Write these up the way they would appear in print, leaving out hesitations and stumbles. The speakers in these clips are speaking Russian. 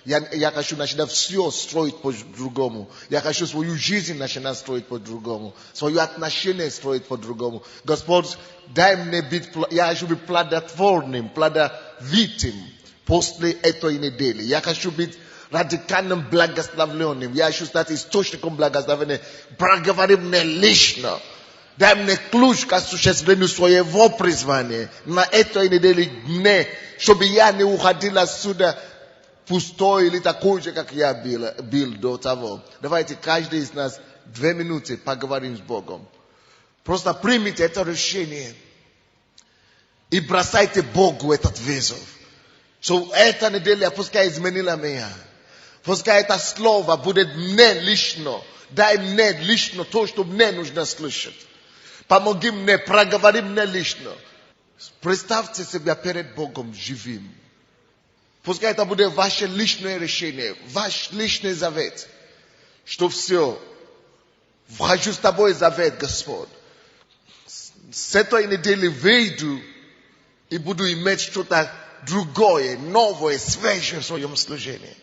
Я хочу начинать все строить по-другому. Я хочу свою жизнь начинать строить по-другому. Свое отношение строить по-другому. Господь, дай мне быть, я хочу быть плодотворным, плодовитым после этой недели. Я хочу быть радикальным благословленным. Я хочу стать источником благословения. Проговори мне лично. Дай мне ключ к осуществлению своего призвания на этой неделе мне, чтобы я не уходил отсюда пустой или такой же, как я был до того. Давайте каждый из нас 2 минуты поговорим с Богом. Просто примите это решение и бросайте Богу этот вызов. Что эта неделя пускай изменила меня. Пускай это слово будет мне лично. Дай мне лично то, что мне нужно слышать. Помоги мне, проговори мне лично. Представьте себя перед Богом живым. Пускай это будет ваше личное решение, ваш личный завет. Что все, вхожу с тобой завет, Господь. С этой недели выйду и буду иметь что-то другое, новое, свежее в своем служении.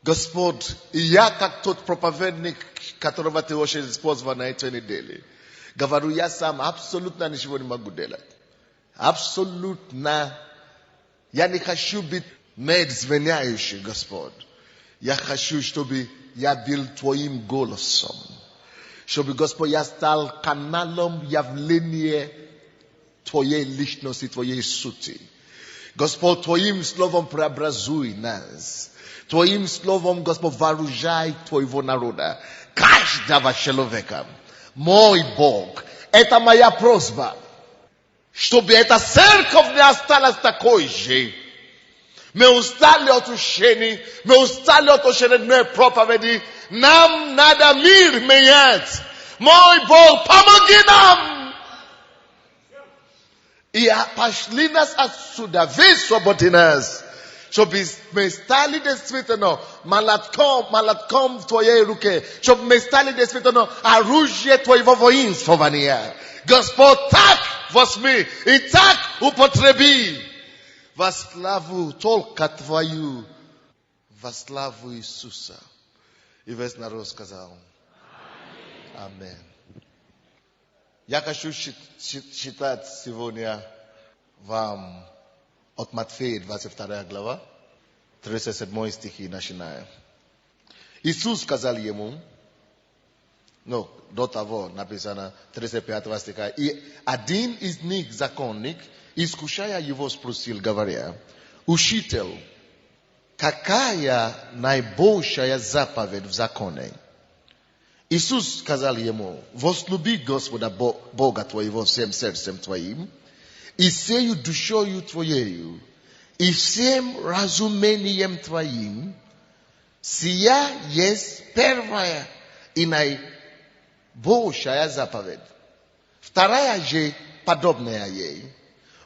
Господь, и я как тот проповедник, которого ты очень использовал на этой неделе, говорю, я сам абсолютно ничего не могу делать. Абсолютно. Я не хочу быть медзвеняющий, Господь. Я хочу, чтобы я был Твоим голосом. Чтобы, Господь, я стал каналом явления Твоей личности, Твоей сути. Господь, Твоим словом преобразуй нас. Твоим словом, Господь, вооружай Твоего народа. Каждого человека. Мой Бог, это моя просьба, чтобы эта церковь не осталась такой же. Мы устали от учений, мы устали от очередной проповеди. Нам надо мир менять. Мой Бог, помоги нам. И пошли нас отсюда, высвободи нас. Чтобы мы стали действительно молотком в Твоей руке. Чтобы мы стали действительно оружие Твоего воинствования. Господь, так возьми и так употреби. Во славу только Твою, во славу Иисуса. И весь народ сказал Аминь. Я хочу читать сегодня вам от Матфея, 22 глава, 37 стихи начиная. Иисус сказал ему, до того написано 35 стиха, и один из них, законник, искушая его, спросил, говоря, «Учитель, какая наибольшая заповедь в законе?» Иисус сказал ему, «Возлюби Господа Бога твоего всем сердцем твоим, и всею душою твоею, и всем разумением твоим, сия есть первая и наибольшая заповедь. Вторая же, подобная ей,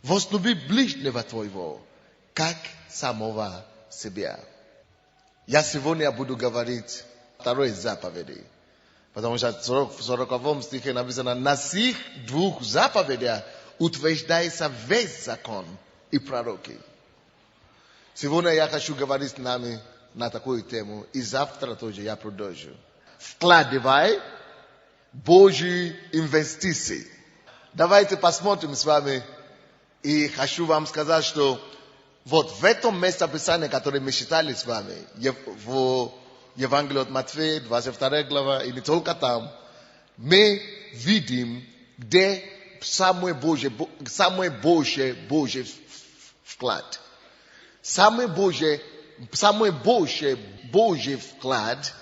возлюби ближнего твоего, как самого себя». Я сегодня буду говорить второй заповеди, потому что в 40 стихе написано, на сих 2 заповедях утверждается весь закон и пророки. Сегодня я хочу говорить с нами на такую тему, и завтра тоже я продолжу. Вкладывай Божьи инвестиции. Давайте посмотрим с вами, и хочу вам сказать, что вот в этом месте Писания, которое мы читали с вами, в Евангелии от Матфея, 22 глава, и не только там, мы видим, где самый большой вклад. Самый большой Божий вклад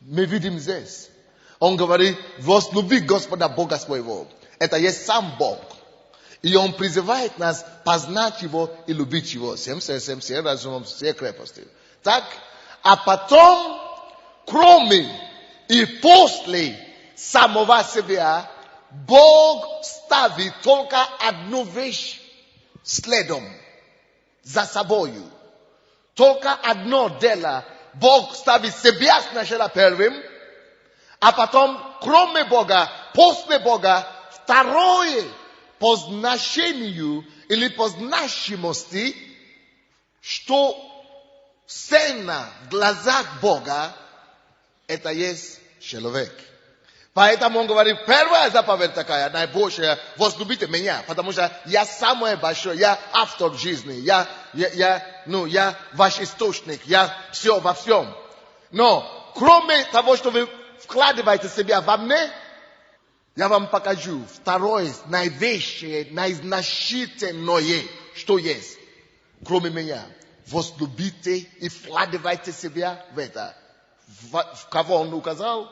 мы видим здесь. Он говорит, возлюби Господа Бога своего. Это есть сам Бог. И Он призывает нас познать Его и любить Его. Всем сердцем, всем разумом, всей крепостью. Так, а потом, кроме и после самого себя, Бог ставит только одну вещь следом, за собою. Только одно дело. Бог ставит себя сначала первым, а потом, кроме Бога, после Бога, второе по значению или по значимости, что cena dla Boga, это есть человек. Поэтому он говорит, первая заповедь такая, наибольшая, возлюбите меня, потому что я самое большое, я автор жизни, я ваш источник, я все во всем. Но, кроме того, что вы вкладываете себя во мне, я вам покажу второе, наивысшее, наизначительное, что есть, кроме меня. Возлюбите и вкладывайте себя в это. В кого он указал?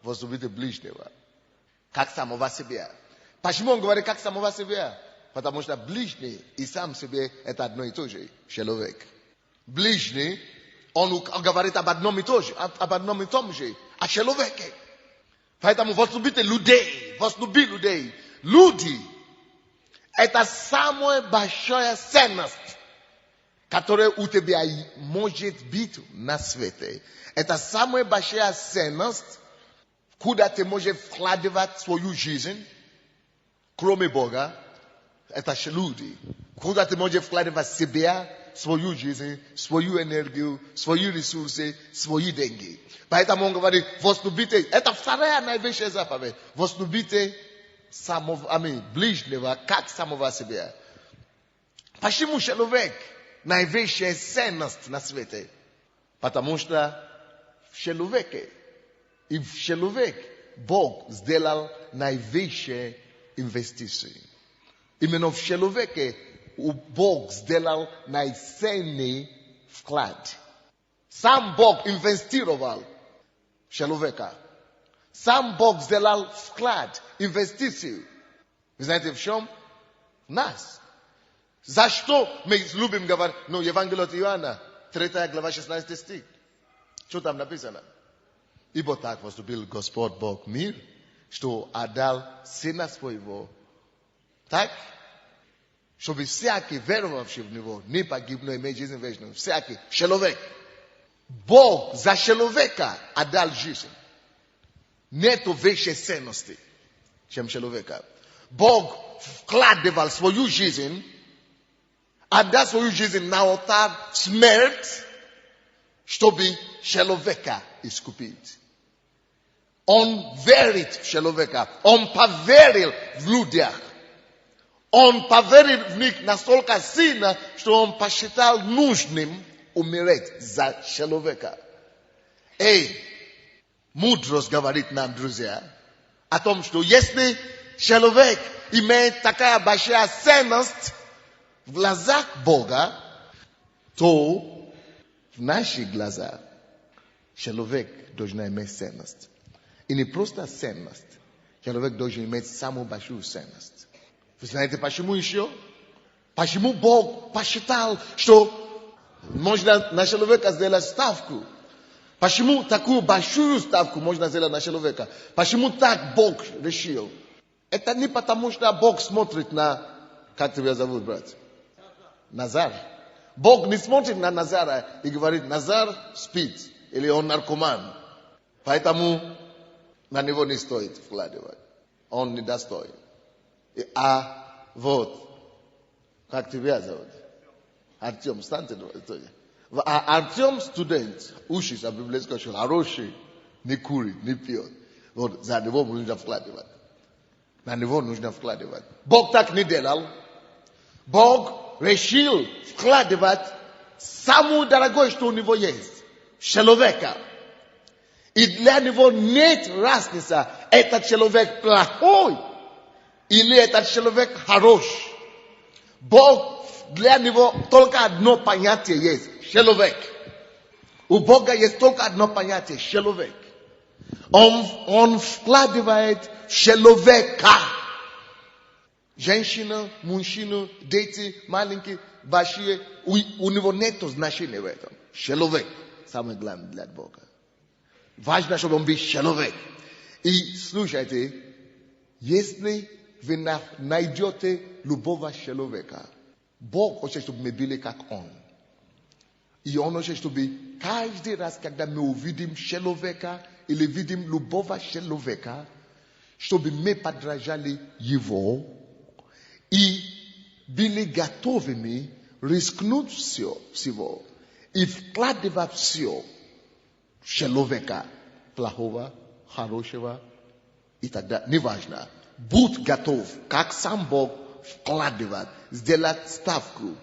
Возлюбите ближнего, как самого себя. Почему он говорит, как самого себя? Потому что ближний и сам себе это одно и то же, человек. Ближний, он говорит об одном и том же, о человеке. Поэтому возлюбите людей, возлюби людей. Люди, это самая большая ценность, которая у тебя может быть на свете. Это самая большая ценность, куда ты можешь вкладывать свою жизнь, кроме Бога, это люди. Куда ты можешь вкладывать себя, свою жизнь, свою энергию, свои ресурсы, свои деньги. Поэтому он говорит, возлюбите, это вторая наивысшая заповедь, возлюбите ближнего, как самого себя. Почему человек наивысшая ценность на свете? Потому что в человеке, и в человек Бог сделал наивысшие инвестиции. Именно в человеке Бог сделал наиценный вклад. Сам Бог инвестировал в человека. Сам Бог сделал вклад, инвестицию. Вы знаете в чем? В нас. За что мы любим говорить? Евангелие от Иоанна, 3 глава, 16 стих. Что там написано? Ибо так возлюбил Господь Бог мир, что отдал Сына Своего. Так? Чтобы всякий, веровавший в Него, не погиб, но имеет жизнь вечную. Всякий, человек. Бог за человека отдал жизнь. Нету высшей ценности, чем человека. Бог вкладывал свою жизнь, отдал свою жизнь на алтарь смерть, чтобы человека искупить. Он верит в человека. Он поверил в людях. Он поверил в них настолько сильно, что он посчитал нужным умереть за человека. Мудрость говорит нам, друзья, о том, что если человек имеет такая большая ценность в глазах Бога, то в наших глазах человек должен иметь ценность. И не просто ценность. Человек должен иметь самую большую ценность. Вы знаете, почему еще? Почему Бог посчитал, что можно на человека сделать ставку? Почему такую большую ставку можно сделать на человека? Почему так Бог решил? Это не потому, что Бог смотрит на... Как тебя зовут, брат? Назар. Бог не смотрит на Назара и говорит, Назар спит, или он наркоман. Поэтому на него не стоит вкладывать. Он не достоин. Как тебя зовут? Артем, станьте. Артем студент, учится в библейской школе, хороший, не курит, не пьет. За него нужно вкладывать. На него нужно вкладывать. Бог так не делал. Бог решил вкладывать самое дорогое, что у него есть. Человека. И для него нет разницы, этот человек плохой или этот человек хороший. Бог для него только одно понятие есть. Человек. У Бога есть только одно понятие. Человек. Он вкладывает в человека. Женщина, мужчина, дети, маленькие, большие. У него нет значения в этом. Человек. Самое главное для Бога. Важно, чтобы он был человек. И слушайте, если вы найдете любого человека, Бог хочет, чтобы мы были как он. И он хочет, чтобы каждый раз, когда мы увидим человека или видим любого человека, чтобы мы подражали его и были готовыми рискнуть всего. И вкладывая все, человека, плохого, хорошего и так далее, неважно, будь готов, как сам Бог вкладывать, сделать ставку,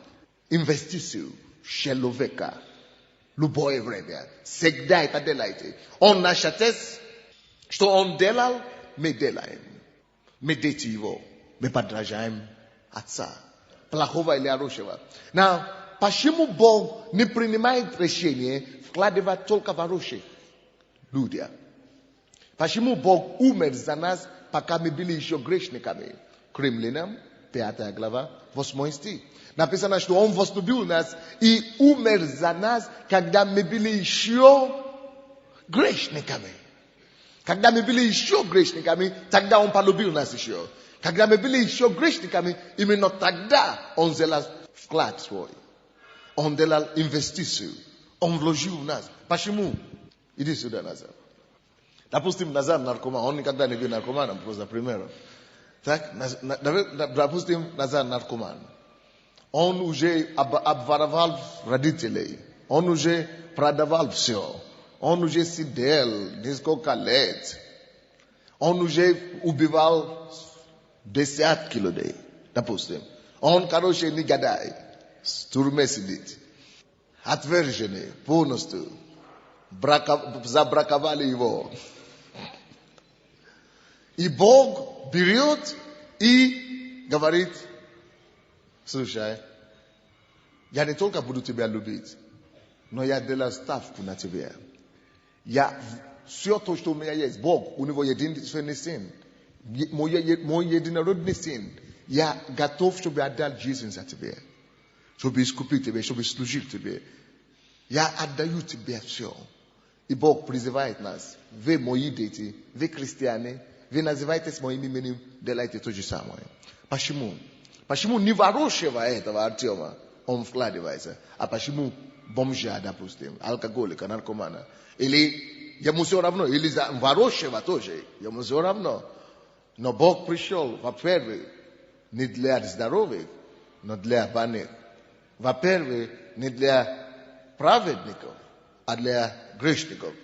инвестицию в человека. Любое время. Всегда это делайте. Он наш Отец, что Он делал, мы делаем. Мы дети Его. Мы подражаем Отца. Плохого или хорошего. Now, почему Бог не принимает решение вкладывать только в хороших людей? Почему Бог умер за нас, пока мы были еще грешниками? К Римлянам, 5 глава, 8 стих. Написано, что Он возлюбил нас и умер за нас, когда мы были еще грешниками. Когда мы были еще грешниками, тогда Он полюбил нас еще. Когда мы были еще грешниками, именно тогда Он сделал вклад свой. Он делал инвестицию. Он вложил в нас. Почему? Иди сюда, Назар. Допустим, Назар наркоман. Он никогда не был наркоманом, просто примером. Так? Допустим, Назар наркоман. Он уже обворовал родителей. Он уже продавал все. Он уже сидел несколько лет. Он уже убивал десятки людей. Допустим. Он, короче, негодяй. В тюрьме сидит. Отверженный полностью. Забраковали его. И Бог берет и говорит: слушай, я не только буду тебя любить, но я делаю ставку на тебя. Я все то, что у меня есть, Бог, у него единственный сын, мой единородный сын, я готов, чтобы отдать жизнь за тебя, чтобы искупить тебя, чтобы служить тебе. Я отдаю тебе все. И Бог призывает нас: вы мои дети, вы христиане, вы называетесь моим именем, делайте то же самое. Почему? Почему не хорошего этого Артема он вкладывается, а почему бомжа, допустим, алкоголика, наркомана? Или ему все равно, или за хорошего тоже, ему все равно. Но Бог пришел, во-первых, не для здоровых, но для больных. Во-первых, не для праведников, а для грешников.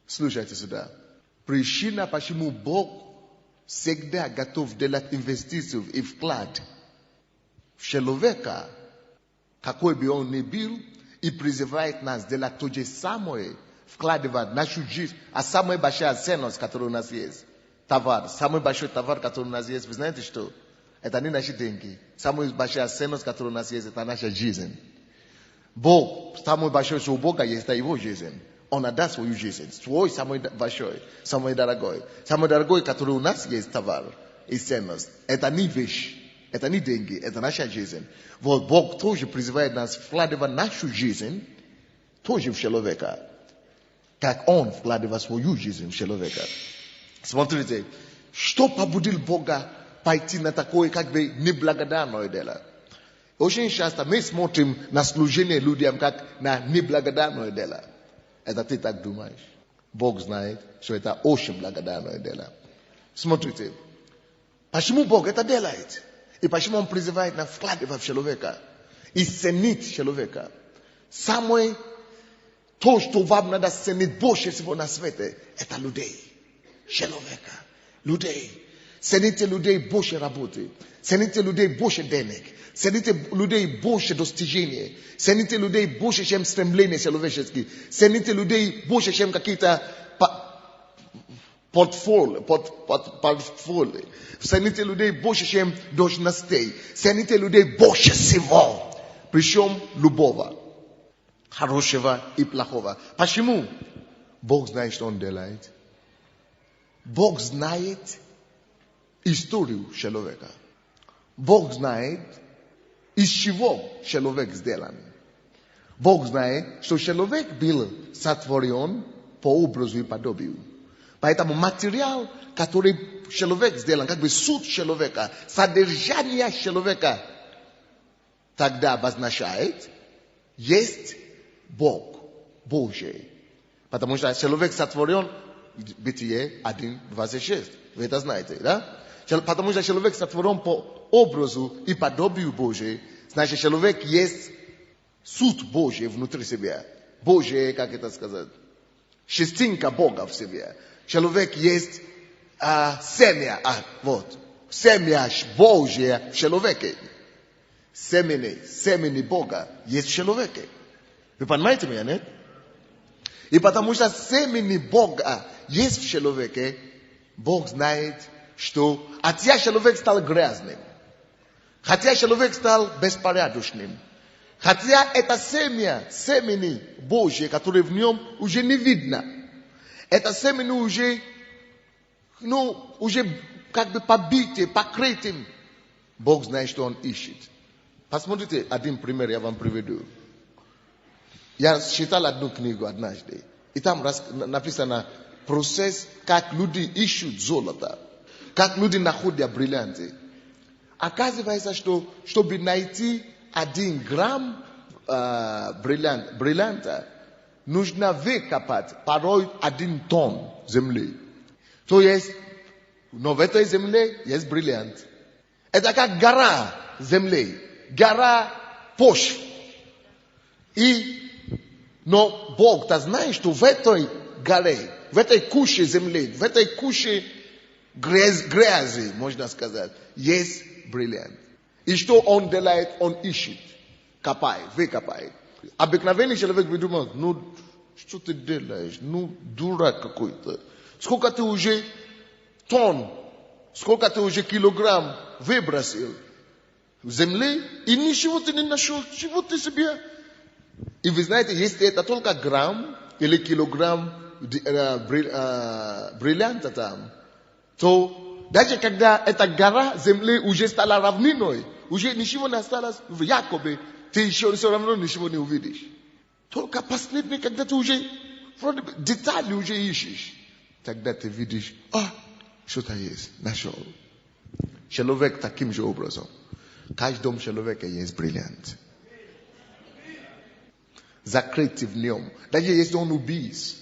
Слушайте сюда. Причина, почему Бог всегда готов делать инвестицию и вклад в человека, какой бы он ни был, и призывает нас делать то же самое, вкладывать в нашу жизнь. А самая большая ценность, которая у нас есть, товар, самый большой товар, который у нас есть, вы знаете что? Это не наши деньги. Самая большая ценность, которая у нас есть, это наша жизнь. Бог, самый большой, что у Бога есть, это Его жизнь. Он отдаст свою жизнь. Свой самый большой, самый дорогой. Самый дорогой, который у нас есть товар и ценность. Это не вещь, это не деньги, это наша жизнь. Вот Бог тоже призывает нас вкладывать нашу жизнь тоже в человека. Как Он вкладывает свою жизнь в человека. Смотрите, что побудил Бога пойти на такое как бы неблагодарное дело? Очень часто мы смотрим на служение людям как на неблагодарное дело. Это ты так думаешь. Бог знает, что это очень благодарное дело. Смотрите, почему Бог это делает? И почему Он призывает нас вкладывать в человека и ценить человека? Самое то, что вам надо ценить больше всего на свете, это людей. Человека. Людей. Цените людей больше работы. Цените людей больше денег. Цените людей больше достижений. Цените людей больше, чем стремления человеческие. Цените людей больше, чем какие-то портфолио. Цените людей больше, чем должностей. Цените людей больше всего. Причем любого. Хорошего и плохого. Почему? Бог знает, что Он делает. Бог знает историю человека. Бог знает, из чего человек сделан. Бог знает, что человек был сотворен по образу и подобию. Поэтому материал, который человек сделан, как бы суть человека, содержание человека, тогда обозначает, есть Бог, Божий. Потому что человек сотворен, Бытие 1:26. Вы это знаете, да? Потому что человек сотворен по образу и подобию Божию, значит, человек есть суд Божий внутри себя. Божие, как это сказать, шестинка Бога в себе. Человек есть семя, вот, семя Божие в человеке. Семени Бога есть в человеке. Вы понимаете меня, нет? И потому что семени Бога есть в человеке, Бог знает, что хотя человек стал грязным, хотя человек стал беспорядочным, хотя это семени Божье, которое в нем уже не видно, это семени уже как бы побитые, покрытым, Бог знает, что Он ищет. Посмотрите, один пример я вам приведу. Я читал одну книгу однажды, и там написано процесс, как люди ищут золото, как люди находят бриллианты. Оказывается, что чтобы найти 1 грамм бриллианта, нужно выкопать порой 1 тонн земли. То есть, но в этой земле есть бриллиант. Это как гора земли, гора почв. Но Бог-то знает, что в этой горе, в этой куче земли, в этой куче грязи, можно сказать, есть бриллиант. И что Он делает? Он ищет, копает, выкопает. Обыкновенный человек бы думал, что ты делаешь? Дурак какой-то. Сколько ты уже тонн, сколько ты уже килограмм выбросил в земле, и ничего ты не нашел, чего ты себе... И вы знаете, если это только грамм или килограмм бриллианта там, то даже когда эта гора земли уже стала равниной, уже ничего не осталось, якобы ты еще все равно ничего не увидишь. Только последний, когда ты уже детали уже ищешь, тогда ты видишь, что-то есть, нашел. Человек таким же образом. В каждом человеке есть бриллиант. Закрытый в нем. Даже если он убийц,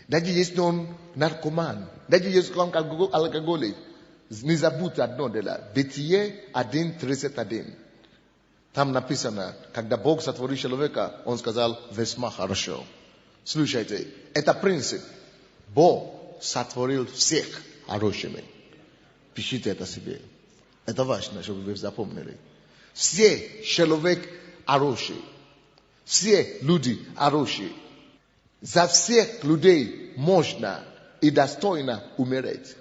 даже если он наркоман, даже если он алкоголик, не забудь одно дело. Бытие 1:31. Там написано, когда Бог сотворил человека, Он сказал, весьма хорошо. Слушайте, это принцип. Бог сотворил всех хорошими. Пишите это себе. Это важно, чтобы вы запомнили. Все человек хороший. Все люди хорошие. За всех людей можно и достойно умереть.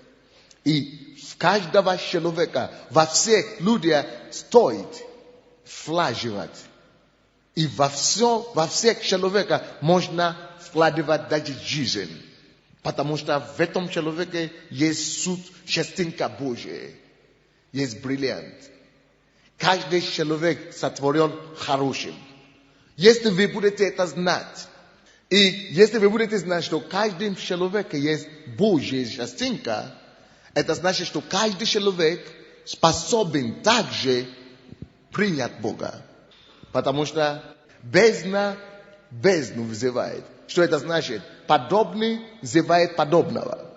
И в каждого человека, во всех людях стоит вкладывать. И во всех человека можно вкладывать даже жизнь. Потому что в этом человеке есть суд, частинка Божия. Есть бриллиант. Каждый человек сотворен хорошим. Если вы будете это знать, и если вы будете знать, что в каждом человеке есть Божья частинка, это значит, что каждый человек способен также принять Бога. Потому что бездна бездну вызывает. Что это значит? Подобный вызывает подобного.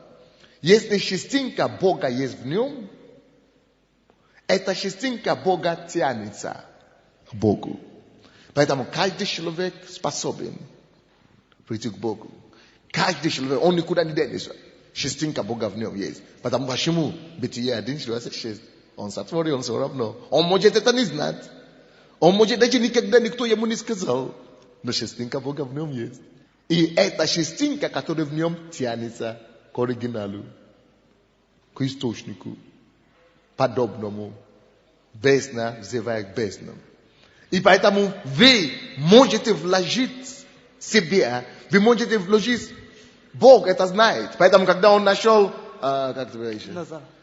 Если частинка Бога есть в нем, эта частинка Бога тянется к Богу. Поэтому каждый человек способен прийти к Богу. Каждый человек, он никуда не денется. Частинка Бога в нем есть. Потому почему? Бытие 1:26. Он сотворил, он все равно. Он может это не знать. Он может даже никогда никто ему не сказал. Но частинка Бога в нем есть. И эта частинка, которая в нем тянется к оригиналу, к источнику, подобному. Бездна взывает к безднам. И поэтому вы можете вложить себя, вы можете вложить, Бог это знает. Поэтому, когда он нашел,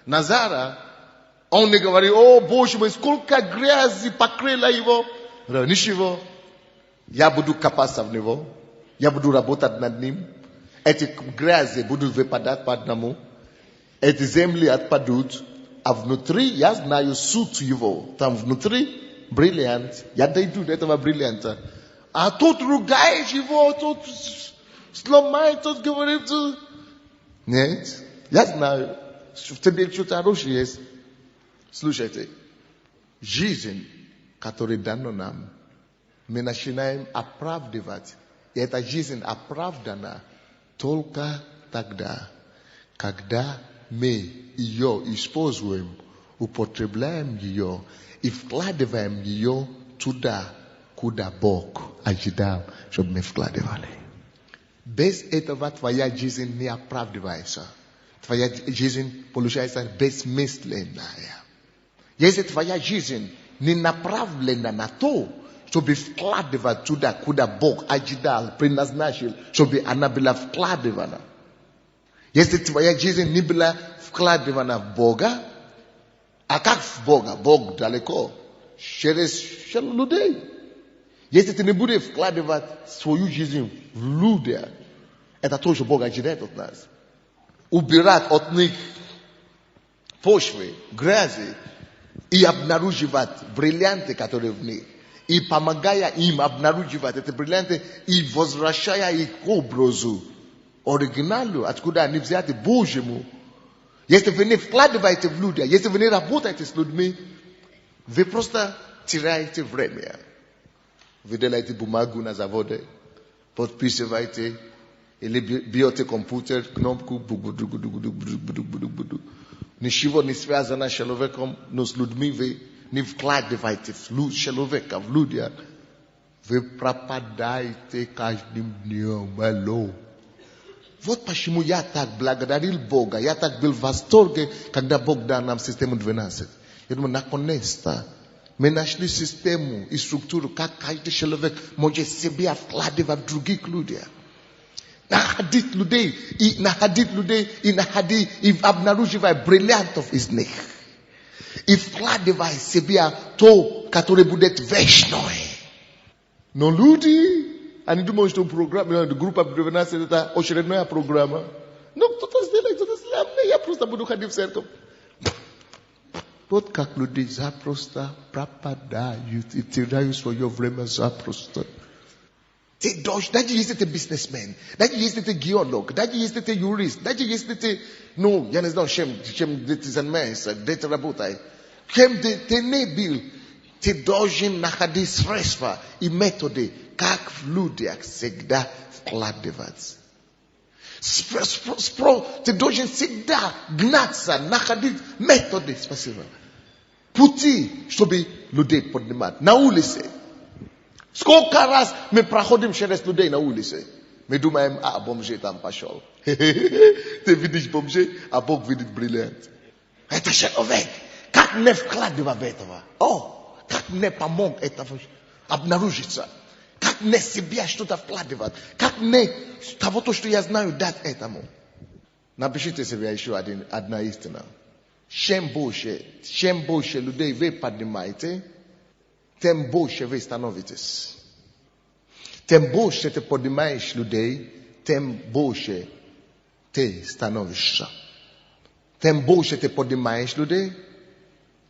Назара, он не говорил, Боже мой, сколько грязи покрыло его. Ничего, я буду копаться в него, я буду работать над ним. Эти грязи будут выпадать по одному, эти земли отпадут, а внутри, я знаю суд его, там внутри, бриллиант. Я дойду до этого бриллианта. А тут ругаешь его, тут сломает, тут говорит. Нет, я знаю, что в тебе что-то хорошее есть. Слушайте, жизнь, которая дана нам, мы начинаем оправдывать. И эта жизнь оправдана только тогда, когда мы ее используем, употребляем ее и вкладываем ее туда, куда Бог ожидал, чтобы мы вкладывали. Без этого твоя жизнь не оправдывается. Твоя жизнь получается бессмысленная. Если твоя жизнь не направлена на то, чтобы вкладывать туда, куда Бог ожидал, предназначил, чтобы она была вкладывана. Если твоя жизнь не была вкладывана в Бога, а как в Бога? Бог далеко, через людей. Если ты не будешь вкладывать свою жизнь в людей, это то, что Бог ожидает от нас. Убирать от них почвы, грязи и обнаруживать бриллианты, которые в них. И помогая им обнаруживать эти бриллианты и возвращая их к образу оригиналу, откуда они взяты Божьему. Если вы не вкладываете в людей, если вы не работаете с людьми, вы просто теряете время. Вы делаете бумагу на заводе, подписываете, или бьете компьютер, кнопку, ничего не связано с человеком, но с людьми вы не вкладываете в человека, в людей. Вы пропадаете каждым днем. Алло. Вот почему я так благодарил Бога, я так был в восторге, когда Бог дал нам систему 12. Я думаю, наконец-то мы нашли систему и структуру, как каждый человек может себя вкладывать в других людей. Находить людей и находить и обнаруживать бриллиантов из них. И вкладывать себя то, которое будет вечное. Но люди, они думают, что программа, группа 12 это очередная программа. Ну, кто-то сделает, я просто буду ходить в церковь. Вот как люди запросто пропадают и теряют свое время запросто. Ты дождь, даже если ты бизнесмен, даже если ты геолог, даже если ты юрист, даже если ты, ну, я не знаю, чем ты занимаешься, где ты работаешь, чем ты не был, ты должен находить средства и методы, как в людях всегда вкладывать. Ты должен всегда гнаться, находить методы, спасибо, пути, чтобы людей поднимать на улице. Сколько раз мы проходим через людей на улице, мы думаем, бомжей там пошел. Ты видишь бомжей, а Бог видит бриллиант. Это человек. Как не вкладывать в этого? Как не помог этого обнаружиться? Как не себя что-то вкладывать? Как не того, что я знаю, дать этому? Напишите себе еще одна истина. Чем больше людей вы поднимаете, тем больше вы становитесь. Тем больше ты поднимаешь людей, тем больше ты становишься. Тем больше ты поднимаешь людей,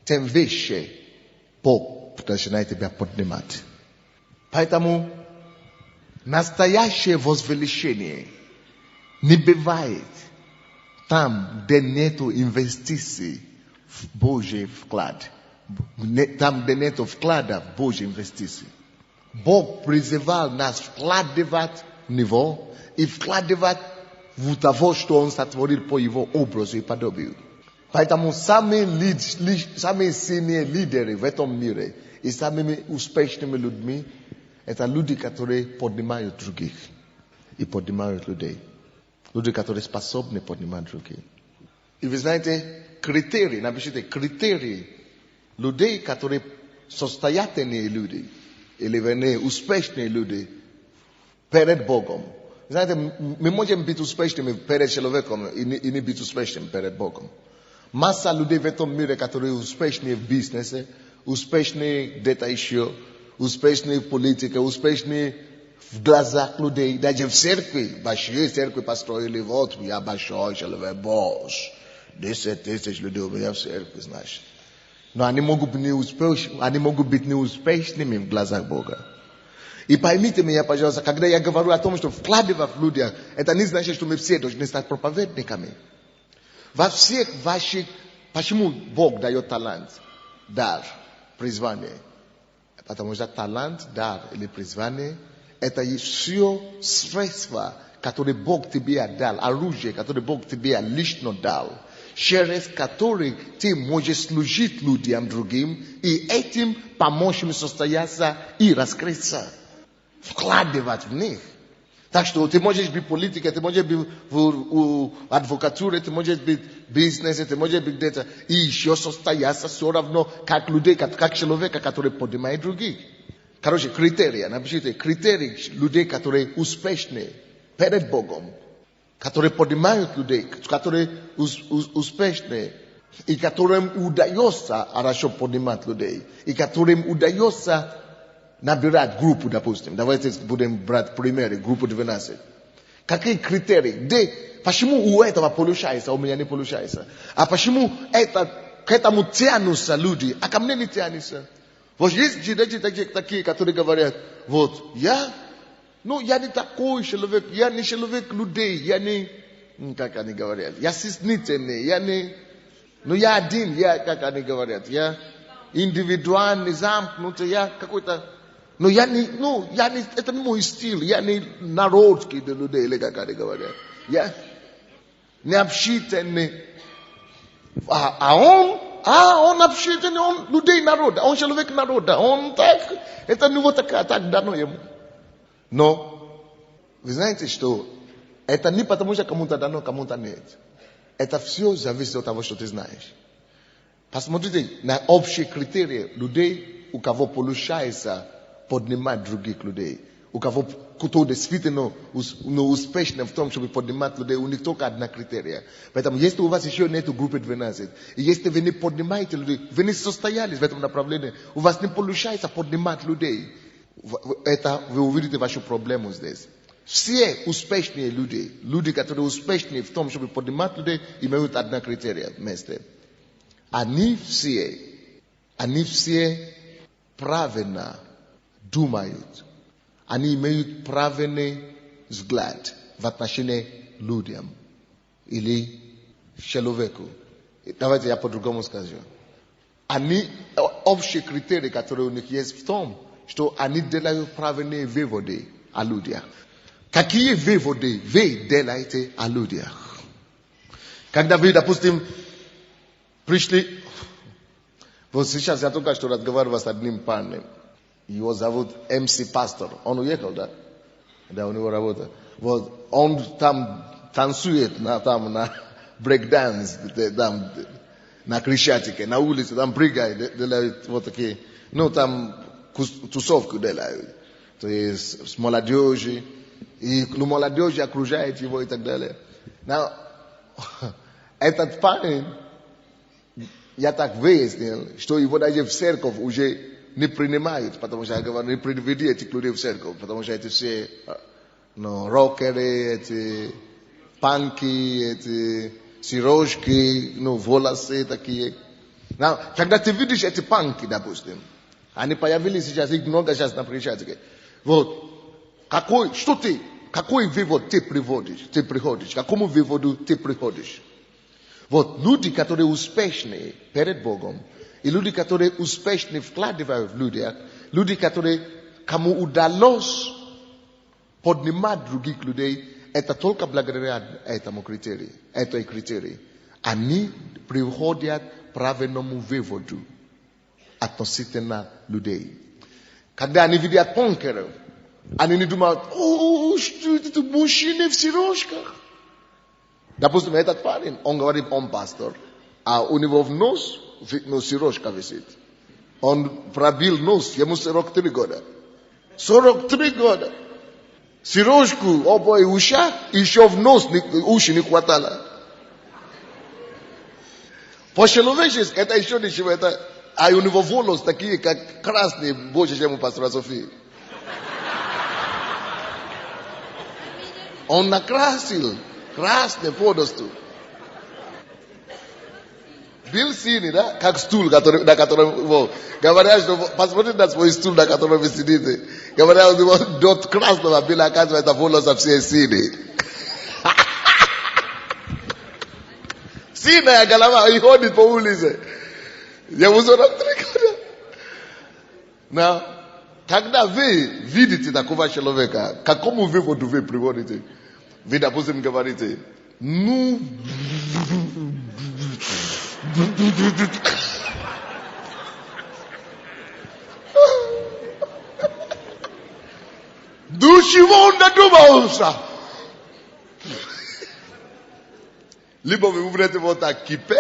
тем выше Бог начинает тебя поднимать. Поэтому настоящее возвеличение не бывает там, где нету инвестиций в Божий вклад. Там, где нету вклада в Божьи инвестиции. Бог призывал нас вкладывать в Него и вкладывать в того, что Он сотворил по Его образу и подобию. Поэтому самые сильные лидеры в этом мире и самыми успешными людьми это люди, которые поднимают других и поднимают людей. Люди, которые способны поднимать других. И вы знаете, напишите критерии людей, которые состоятельные люди, или вернее успешные люди перед Богом. Знаете, мы можем быть успешными перед человеком и не быть успешными перед Богом. Масса людей в этом мире, которые успешны в бизнесе, успешны где-то еще, успешны в политике, успешны в глазах людей, даже в церкви. Большие церкви построили, вот я большой человек, босс. 10 тысяч людей у меня в церкви, значит. Но они могут быть неуспешными в глазах Бога. И поймите меня, пожалуйста, когда я говорю о том, что вкладывать в людей, это не значит, что мы все должны стать проповедниками. Во всех ваших... Почему Бог дает талант, дар, призвание? потому что талант, дар или призвание, это все средства, которые Бог тебе отдал, оружие, которое Бог тебе лично дал, через которые ты можешь служить людям другим и этим помочь им состояться и раскрыться, вкладывать в них. Так что ты можешь быть политиком, ты можешь быть в адвокатуре, ты можешь быть в бизнесе, ты можешь быть где-то и еще состояться все равно как людей, как человека, который поднимает других. Короче, критерии, напишите, критерии людей, которые успешны перед Богом, которые поднимают людей, которые успешны, и которым удается хорошо поднимать людей, и которым удается набирать группу, допустим. Давайте будем брать примеры, группу 12. Какие критерии? Почему у этого получается, а у меня не получается? А почему к этому тянутся люди, а ко мне не тянутся? Вот есть такие, которые говорят, вот, я не такой человек, я не человек людей, я не, как они говорят, я стеснительный, я один, как они говорят, я индивидуальный, замкнутый, я какой-то, это не мой стиль, я не народский для людей, или как они говорят, я не общительный, он общительный, он людей народа, он человек народа, он так, это не вот так дано ему. Но, вы знаете, что это не потому, что кому-то дано, кому-то нет. Это все зависит от того, что ты знаешь. Посмотрите на общие критерии людей, у кого получается поднимать других людей. У кого кто действительно успешен в том, чтобы поднимать людей, у них только одна критерия. Поэтому, если у вас еще нет группы 12, и если вы не поднимаете людей, вы не состоялись в этом направлении, у вас не получается поднимать людей, это вы увидите вашу проблему здесь. Все успешные люди, которые успешны в том, чтобы поднимать людей, имеют одна критерия вместе. Они все правильно думают. Они имеют правильный взгляд в отношении людям или человеку. Давайте я по-другому скажу. Общие критерии, которые у них есть в том, что они делают правильные выводы о людях. Какие выводы вы делаете о людях? Когда вы, допустим, пришли... Вот сейчас я только что разговаривал с одним парнем. Его зовут МС Пастор. Он уехал, да? Да, у него работа. Вот, он там танцует на брейк-данс, там, на Крещатике, на улице, там прыгает, делают вот такие, там тусовку делают. То есть с молодежью, и молодежь окружает его и так далее. Но этот парень, я так выяснил, что его даже в церковь уже не принимают, потому что я говорю, не приведи этих людей в церковь, потому что эти все рокеры, эти панки, эти сирожки, волосы такие. Когда ты видишь эти панки, допустим, они появились сейчас, их много сейчас на Крещатике. Вот, какой вывод ты приходишь, к какому выводу ты приходишь? Вот, люди, которые успешны перед Богом, и люди, которые успешны вкладывают в людей, люди, кому удалось поднимать других людей, это только благодаря этому критерию, этой критерии. Они приходят к правильному выводу относительно людей. Когда они видят панкеров, они не думают, что это мужчины в сирожках. Допустим, этот парень, он говорит, он пастор, а у него в нос сирожка висит. Он пробил нос, ему 43 года. 43 года. Сирожку, оба и ушах, еще в нос уши не хватало. По-человечески это еще ничего, а у него волосы такие, как красные, больше, чем у пастора Софии. Он накрасил красный подосту. Был синий, да? Как стул, на котором, говорят, что посмотрите на свой стул, на котором вы сидите. Говорят, у него дот красного было, оказывается, волосы все синие. Синяя голова, и ходит по улице. Ему 43 года. Когда вы видите такого человека, к какому выводу вы приводите? Вы, допустим, говорите, ну... До чего он додумался? Либо вы умрете вот так кипеть,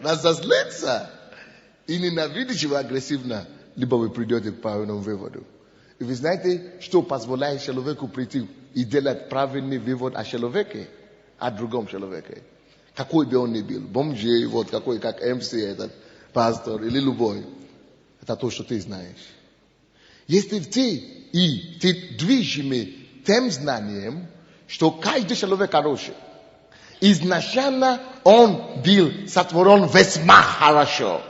разозлиться и ненавидеть его агрессивно, либо вы придете к правильному выводу. И вы знаете, что позволяет человеку прийти и делать правильный вывод о человеке, о другом человеке. Какой бы он ни был, бомжей, вот какой, как МС, этот пастор или любой. Это то, что ты знаешь. Если ты движимый тем знанием, что каждый человек хороший, изначально он был сотворен весьма хорошо.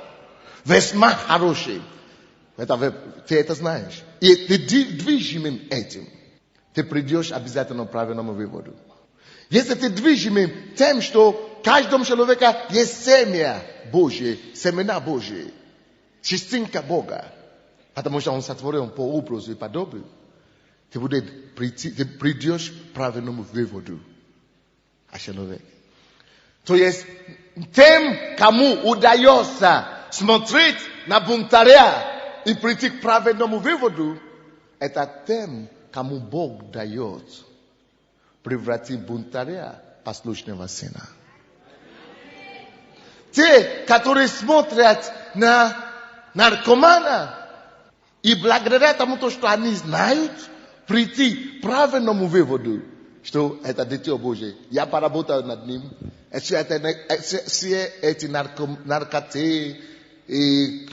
Весьма хороший. Ты это знаешь. И ты движимым этим, ты придешь обязательно к правильному выводу. Если ты движимым тем, что в каждом человеке есть семя Божье, семена Божьи, частинка Бога, потому что он сотворен по образу и подобию, ты придешь к правильному выводу о человеке. То есть, тем, кому удается смотреть на бунтаря и прийти к правильному выводу, это тем, кому Бог дает превратить бунтаря в послушного сына. Те, которые смотрят на наркомана и благодаря тому, что они знают, прийти к правильному выводу, что это Дитё Божие. Я поработал над ним. Все эти наркоты, и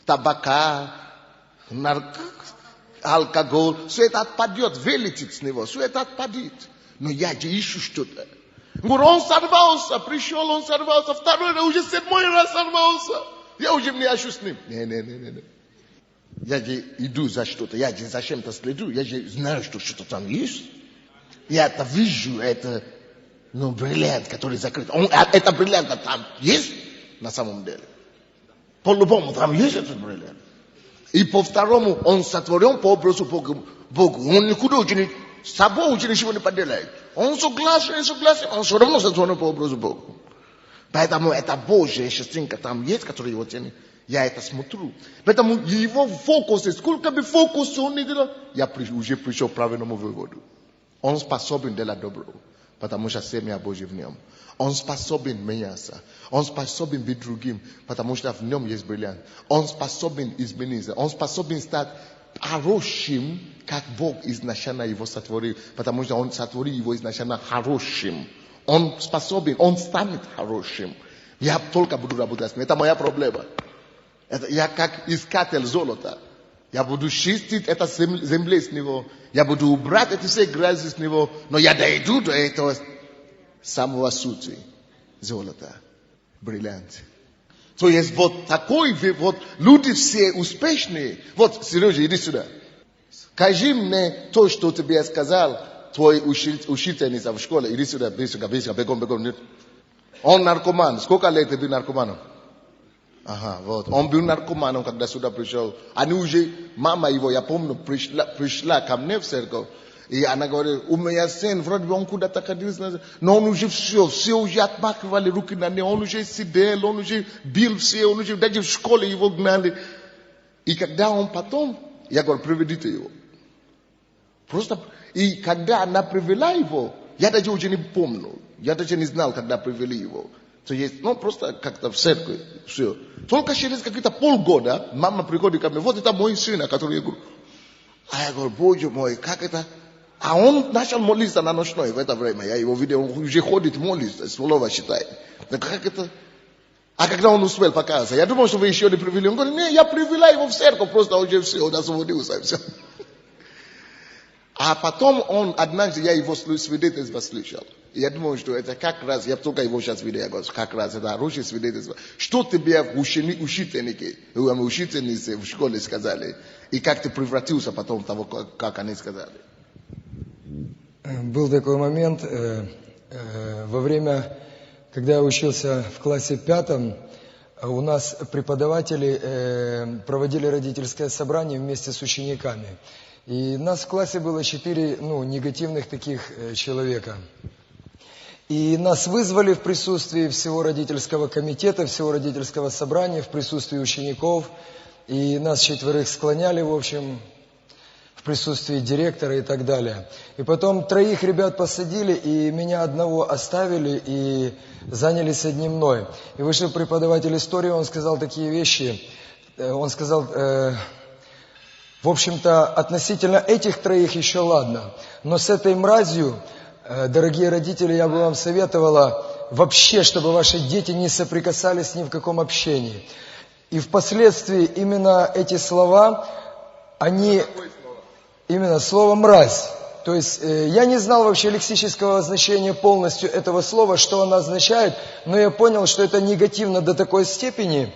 табака, алкоголь, все это отпадет, вылетит с него, все это отпадет. Но я же ищу что-то. Говорю, он сорвался, пришел, он сорвался, второй раз, уже 7-й раз сорвался. Я уже не ищу с ним. Не. Я же иду за что-то, я же за чем-то следу, я же знаю, что что-то там есть. Я это вижу, это бриллиант, который закрыт. Это бриллиант там есть на самом деле. По-любому там есть этот бриллиант. И по второму, он сотворен по образу Богу. Он никуда уже с собой уже ничего не поделает. Он согласен, он все равно сотворен по образу Бога. Поэтому это Божья частинка там есть, которая его тянет. Я это смотрю. Поэтому его фокус, сколько бы фокуса он не делал, я уже пришел к правильному выводу. Он способен делать добро, потому что семя Божье в нем. Он способен меняться. Он способен быть другим, потому что в нем есть бриллиант. Он способен измениться. Он способен стать хорошим, как Бог изначально его сотворил, потому что он сотворил его изначально хорошим. Он способен, он станет хорошим. Я только буду работать с ним. Это моя проблема. Я как искатель золота. Я буду чистить это землю с него. Я буду убрать эти все грязи с него. Но я дойду до этого самого сути. Золота. Бриллиант. То есть вот такой, вот люди все успешные. Вот, Сережа, иди сюда. Скажи мне то, что тебе я сказал, твой учительница в школе. Иди сюда, быстро, бегом. Он наркоман. Сколько лет ты был наркоманом? Ага, вот. Он был наркоманом, когда сюда пришел. Они уже, мама его, я помню, пришла ко мне в церковь. И она говорит, у меня сын, вроде бы он куда-то ходил, но он уже все уже отмахивали руки на него, он уже сидел, он уже бил все, он уже даже в школе его гнали. И когда он потом, я говорю, приведите его. Просто, и когда она привела его, я даже уже не помню, я даже не знал, когда привели его. То есть, просто как-то в церкви, все. Только через какие-то полгода мама приходит ко мне, вот это мой сын, который я говорю. А я говорю, Боже мой, как это? А он начал молиться на ночной в это время. Я его видел, он уже ходит молиться, слово считает. Как это? А когда он успел показаться? Я думал, что вы еще не привели. Он говорит, нет, я привела его в церковь, просто уже все, он освободился, все. А потом он, однажды я его свидетельство слышал. Я думаю, что это как раз, я только его сейчас видел, я говорю, как раз это хорошее свидетельство. Что тебе учительницы в школе сказали, и как ты превратился потом того, как они сказали? Был такой момент, во время, когда я учился в классе 5, у нас преподаватели проводили родительское собрание вместе с учениками. И нас в классе было 4 негативных таких человека. И нас вызвали в присутствии всего родительского комитета, всего родительского собрания, в присутствии учеников. И нас 4 склоняли, в общем, в присутствии директора и так далее. И потом 3 ребят посадили, и меня одного оставили, и занялись одним мной. И вышел преподаватель истории, он сказал такие вещи. Он сказал, в общем-то, относительно этих 3 еще ладно. Но с этой мразью, дорогие родители, я бы вам советовала вообще, чтобы ваши дети не соприкасались ни в каком общении. И впоследствии именно эти слова, они... Именно слово «мразь». То есть я не знал вообще лексического значения полностью этого слова, что оно означает, но я понял, что это негативно до такой степени.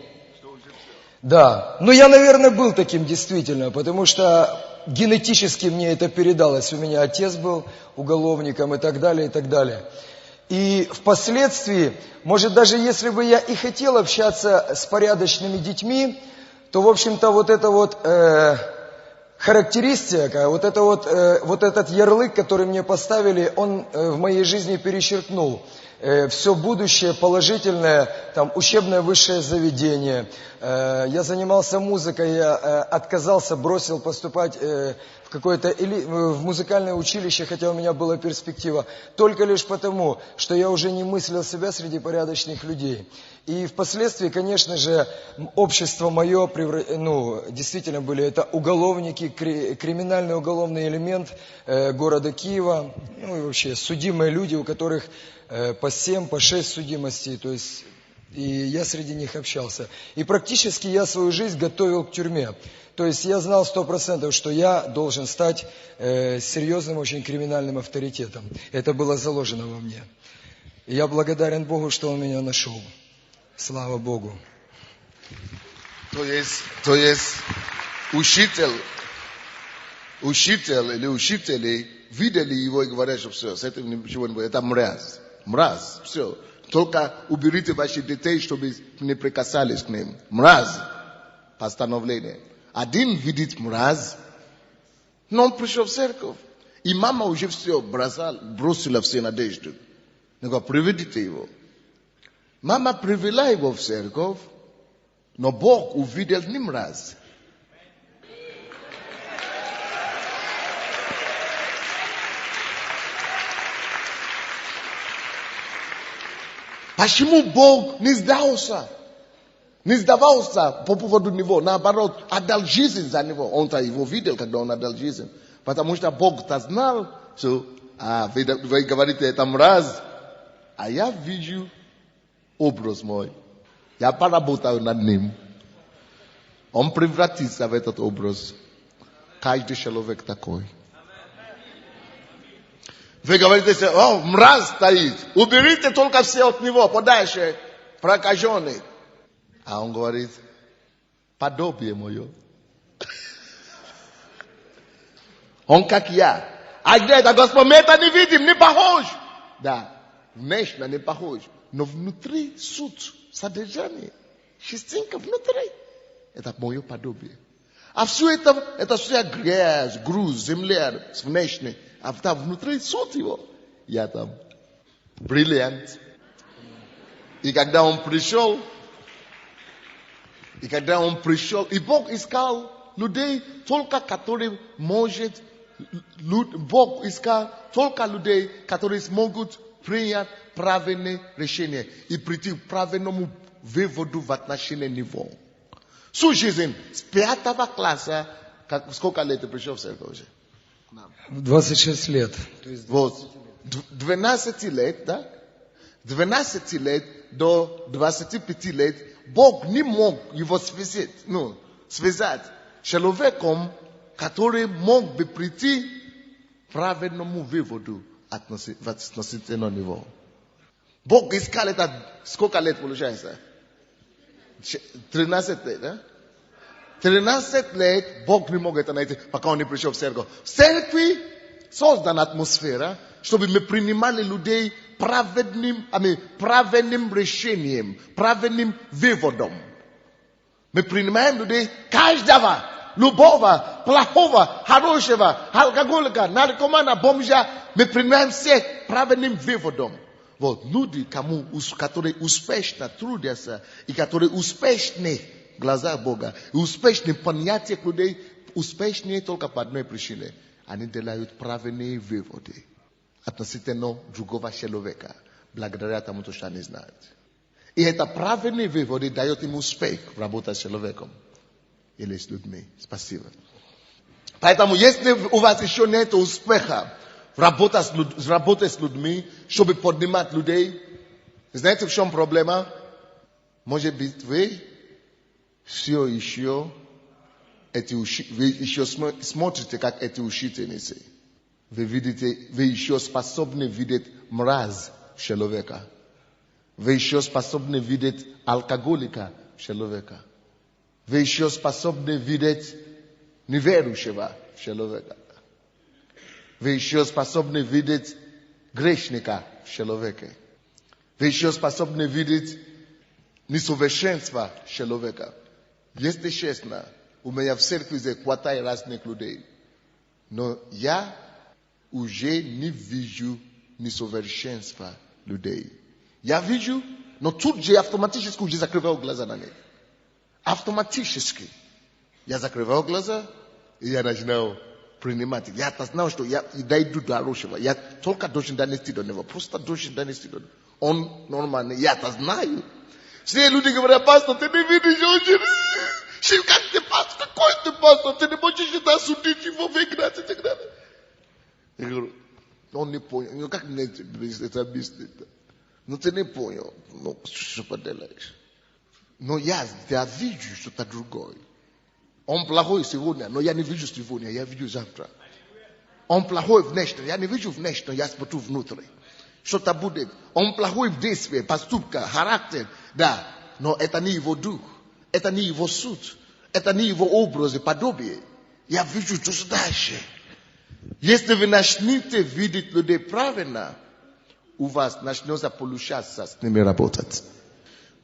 Да, но я, наверное, был таким действительно, потому что генетически мне это передалось. У меня отец был уголовником и так далее, и так далее. И впоследствии, может, даже если бы я и хотел общаться с порядочными детьми, то, в общем-то, вот это вот... характеристика, вот этот ярлык, который мне поставили, он в моей жизни перечеркнул все будущее положительное, там, учебное высшее заведение. Я занимался музыкой, я отказался, бросил поступать в музыкальное училище, хотя у меня была перспектива, только лишь потому, что я уже не мыслил себя среди порядочных людей. И впоследствии, конечно же, общество мое, действительно были это уголовники, криминальный уголовный элемент города Киева, и вообще судимые люди, у которых по 7, по 6 судимостей, то есть, и я среди них общался. И практически я свою жизнь готовил к тюрьме. То есть я знал 100%, что я должен стать серьезным очень криминальным авторитетом. Это было заложено во мне. И я благодарен Богу, что Он меня нашел. Слава Богу. То есть учитель или учители видели его и говорят, что все, с этим ничего не будет. Это мразь. Мразь. Все. Только уберите ваших детей, чтобы не прикасались к ним. Мразь. Постановление. Один видит мразь, но он пришел в церковь. И мама уже все бросила все надежды. Она говорит, приведите его. Мама привела его в церковь, но Бог увидел не мразь. Почему Бог не сдался? Не сдавался по поводу него. Наоборот, отдал жизнь за него. Он-то его видел, когда он отдал жизнь. Потому что Бог-то знал, что вы говорите, это мразь. А я вижу образ мой. Я поработал над ним. Он превратится в этот образ. Каждый человек такой. Вы говорите, о, мразь стоит. Уберите только все от него, подальше, прокаженный. А он говорит, подобие мое. Он как я. А где это, Господь? Мы это не видим, не похож. Да, внешне не похож. Но внутри суть, содержание, частинка внутри. Это мое подобие. А все это все грязь, груз, земля, внешне. А там внутри суть его. Я там бриллиант. И когда он пришел, и Бог искал людей, только которые может, Бог искал только людей, которые смогут принять правильное решение и прийти к правильному выводу в отношении него. Всю жизнь с 5 класса, сколько лет ты пришел в церковь уже? 26 лет. Вот. 12 лет, да? 12 лет до 25 лет Бог не мог его связать с человеком, который мог бы прийти к правильному выводу относительно него. Бог искал это, сколько лет получается? 13 лет, да? 13 лет Бог не мог это найти, пока он не пришел в церковь. В церкви создана атмосфера, чтобы мы принимали людей праведным решением, праведным выводом. Мы принимаем людей, каждого, любого, плохого, хорошего, алкоголика, наркомана, бомжа, мы принимаем всех праведным выводом. Вот люди, которые успешно трудятся, и которые успешны в глазах Бога, и успешны в понятиях людей, успешнее только по одной причине. Они делают правильные выводы относительно другого человека, благодаря тому, что они знают. И это правильные выводы дает им успех в работе с человеком или с людьми. Спасибо. Поэтому, если у вас еще нет успеха в работе с людьми, чтобы поднимать людей, знаете, в чем проблема? Может быть, вы все еще смотрите, как эти учительницы. Вы еще способны видеть мразь человека. Вы еще способны видеть алкоголика человека. Вы еще способны видеть неверующего человека. Вы еще способны видеть грешника в человеке. Вы еще способны видеть несовершенство человека. Если честно, у меня в церкви хватает разных людей. Но я уже не вижу несовершенства людей. Я вижу, но тут же автоматически уже закрываю глаза на них. Автоматически. Я закрываю глаза, и я начинаю принимать. Я знаю, что я дойду до хорошего. Я только должен донести до него. Просто должен донести до него. Он нормальный. Я-то знаю. Все люди говорят: пастор, ты не видишь очень. Как ты пастор? Какой ты пастор? Ты не можешь это судить его, выгнать и так далее. Я говорю: он не понял. Ну как мне это объяснить? Ну ты не понял. Ну что поделаешь? Но я вижу что-то другое. Он плохой сегодня, но я не вижу сегодня, я вижу завтра. Он плохой внешне, я не вижу внешне, я смотрю внутрь. Что-то будет. Он плохой в действии, поступка, характер, да. Но это не его дух, это не его суд, это не его образ и подобие. Я вижу что дальше. Если вы начнете видеть людей правильно, у вас начнется получаться с ними работать.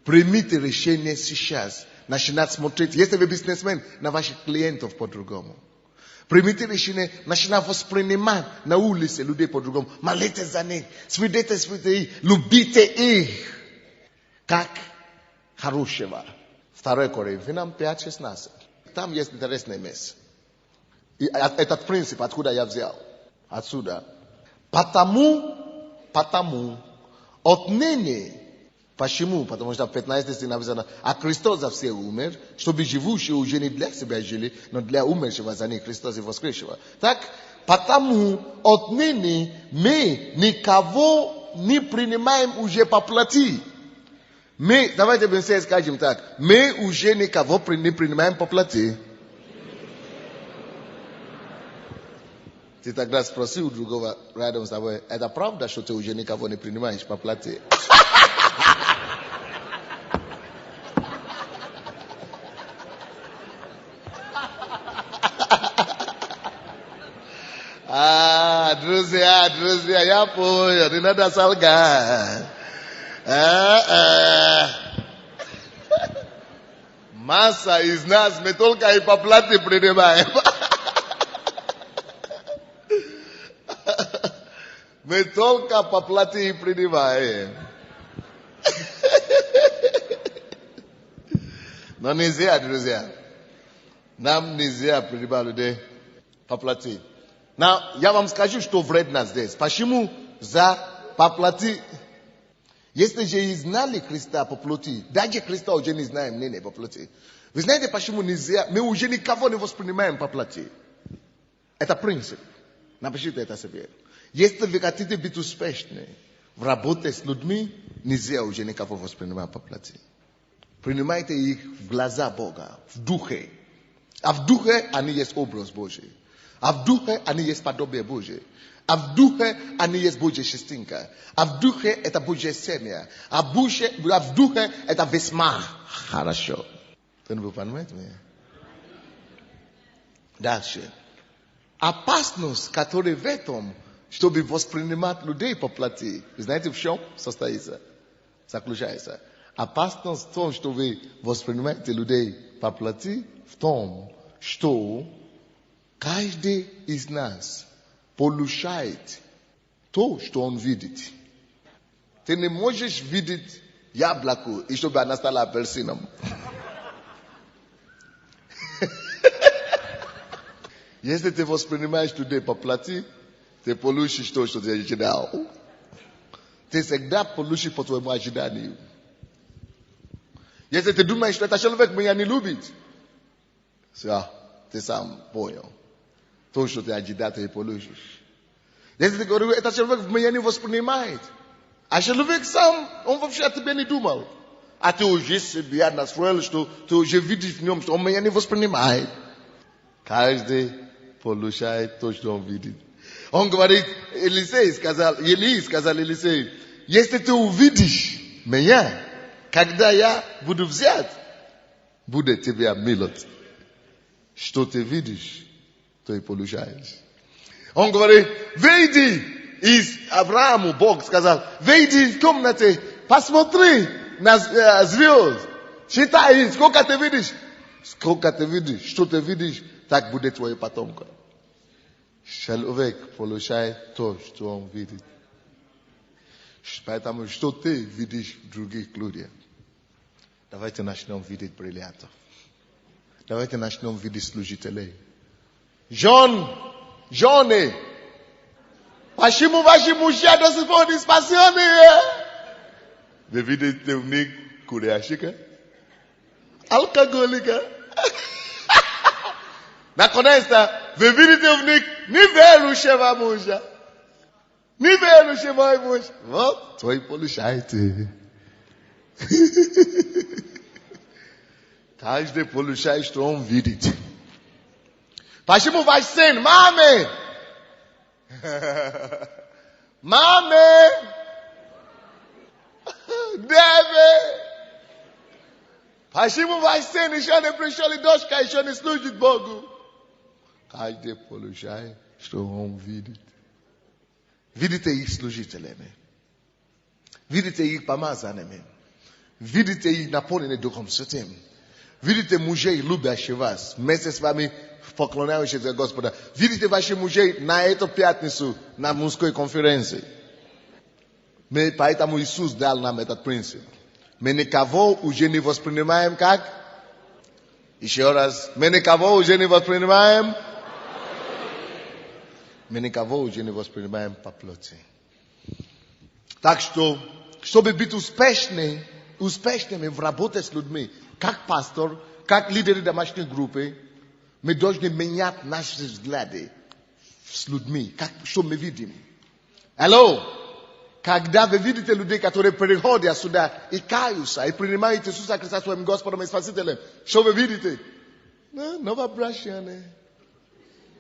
Примите решение сейчас. Начинать смотреть, если вы бизнесмен, на ваших клиентов по-другому. Примите решение, начинать воспринимать на улице людей по-другому. Молитесь за них, свидетельствуйте их, любите их, как хорошего. 2 Коринфянам 5:16. Там есть интересное место. И этот принцип, откуда я взял? Отсюда. Потому, отныне. Почему? Потому что в 15 стихе написано: а Христос за все умер, чтобы живущие уже не для себя жили, но для умершего за них Христос и воскресшего. Так, потому отныне мы никого не принимаем уже по плоти. Давайте мы все скажем так: мы уже никого не принимаем по плоти. Ты тогда спросил другого рядом с тобой: это правда, что ты уже никого не принимаешь по плоти? Друзья, я понял, не надо солгать. Масса из нас мы только и по плате принимаем. Мы только по плате и принимаем. Но нельзя, друзья. Нам нельзя принимать людей по плате. Я вам скажу, что вредно здесь. Почему по плоти? Если же и знали Христа по плоти, даже Христа уже не знаем не по плоти. Вы знаете, почему нельзя? Мы уже никого не воспринимаем по плоти. Это принцип. Напишите это себе. Если вы хотите быть успешны в работе с людьми, нельзя уже никого воспринимать по плоти. Принимайте их в глаза Бога, в духе. А в духе они есть образ Божий. А в духе они есть подобие Божие. А в духе они есть Божья частинка. А в духе это Божья семья. А в духе это весьма хорошо. Вы понимаете меня? Дальше. Опасность, которая в этом, чтобы воспринимать людей по плоти. Вы знаете, в чем состоится? Заключается. Опасность в том, что вы воспринимаете людей по плоти, в том, что каждый из нас получает то, что он видит. Ты не можешь видеть яблоко, и чтобы она стала апельсином. Если ты воспринимаешь людей по плоти, ты получишь то, что ты ожидал. Ты всегда получишь по твоему ожиданию. Если ты думаешь, что это человек меня не любит, все, ты сам понял. То, что ты ожидал, ты получишь. Если ты говоришь, это человек меня не воспринимает, а человек сам, он вообще о тебе не думал. А ты уже себя настроил, что ты уже видишь в нем, что он меня не воспринимает. Каждый получает то, что он видит. Он говорит, Елий сказал Елисею, если ты увидишь меня, когда я буду взят, будет тебе милость. Что ты видишь, то и получаешь. Он говорит, выйди из Аврааму, Бог сказал, выйди из комнаты, посмотри на звезд, считай, сколько ты видишь, что ты видишь, так будет твой потомка. Человек получает то, что он видит. Поэтому, что ты видишь в других людях. Давайте начнем видеть бриллиантов. Давайте начнем видеть служителей. Жены, почему ваши мужья до сих пор не спасены? Вы видите в них курящика, алкоголика. Наконец-то, вы видите в них неверующего мужа. Неверующий мой муж. Вот, твой получаете. Каждый получает, что он видит. Почему ваш сын, маме? Маме! Деве! Почему ваш сын еще не пришел, и дочка еще не служит Богу? Каждый получает, что он видит. Видите их служителями. Видите их помазанными. Видите их наполненными Духом Святым. Видите мужей, любящих вас, вместе с вами поклоняющихся Господа. Видите ваших мужей на эту пятницу, на мужской конференции. Поэтому Иисус дал нам этот принцип. Мы никого уже не воспринимаем как? Еще раз. Мы никого уже не воспринимаем? Мы никого уже не воспринимаем по плоти. Так что, чтобы быть успешными в работе с людьми, как пастор, как лидеры домашней группы, мы должны менять наши взгляды с людьми, что мы видим. Алло! Когда вы видите людей, которые приходят сюда и каются, и принимают Иисуса Христа своим Господом и Спасителем, что вы видите? Новообращенные,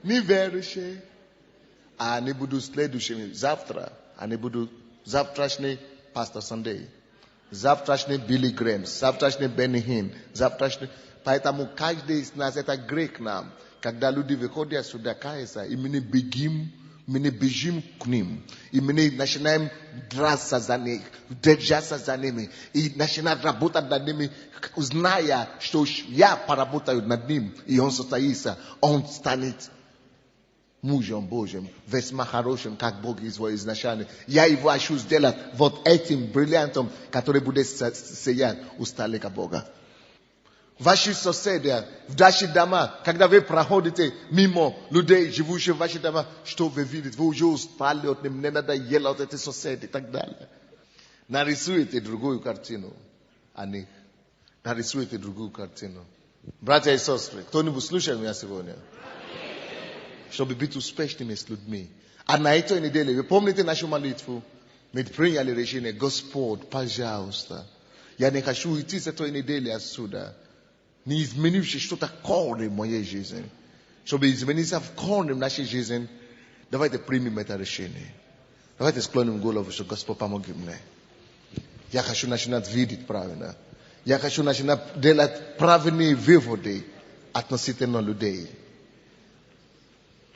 неверующие. А они будут следующими завтра. Они будут завтрашний Пастор Сандей, завтрашний Билли Грэм, завтрашний Бенни Хин, завтрашний... Поэтому каждый из нас, это грех нам. Когда люди выходят сюда, каются, и мы не бежим к ним. И мы начинаем драться за них, держаться за ними. И начинаем работать над ними, зная, что я поработаю над ним. И он состоится, он станет мужем Божьим, весьма хорошим, как Бог его изначально. Я его хочу сделать вот этим бриллиантом, который будет сиять у столика Бога. Ваши соседи, в ваши дома, когда вы проходите мимо людей, живущих в ваших домах, что вы видите? Вы уже устали от них, не надоело от этих соседей и так далее. Нарисуйте другую картину о них. Нарисуйте другую картину. Братья и сестры, кто-нибудь слушает меня сегодня? Чтобы быть успешными с людьми. А на этой неделе, вы помните нашу молитву? Мы приняли решение, Господь, пожалуйста, я не хочу уйти с этой недели отсюда, не изменившись что-то корни в моей жизни. Чтобы измениться в корни в нашей жизни, давайте примем это решение. Давайте склоним голову, что Господь помоги мне. Я хочу начинать видеть правильно. Я хочу начинать делать правильные выводы относительно людей.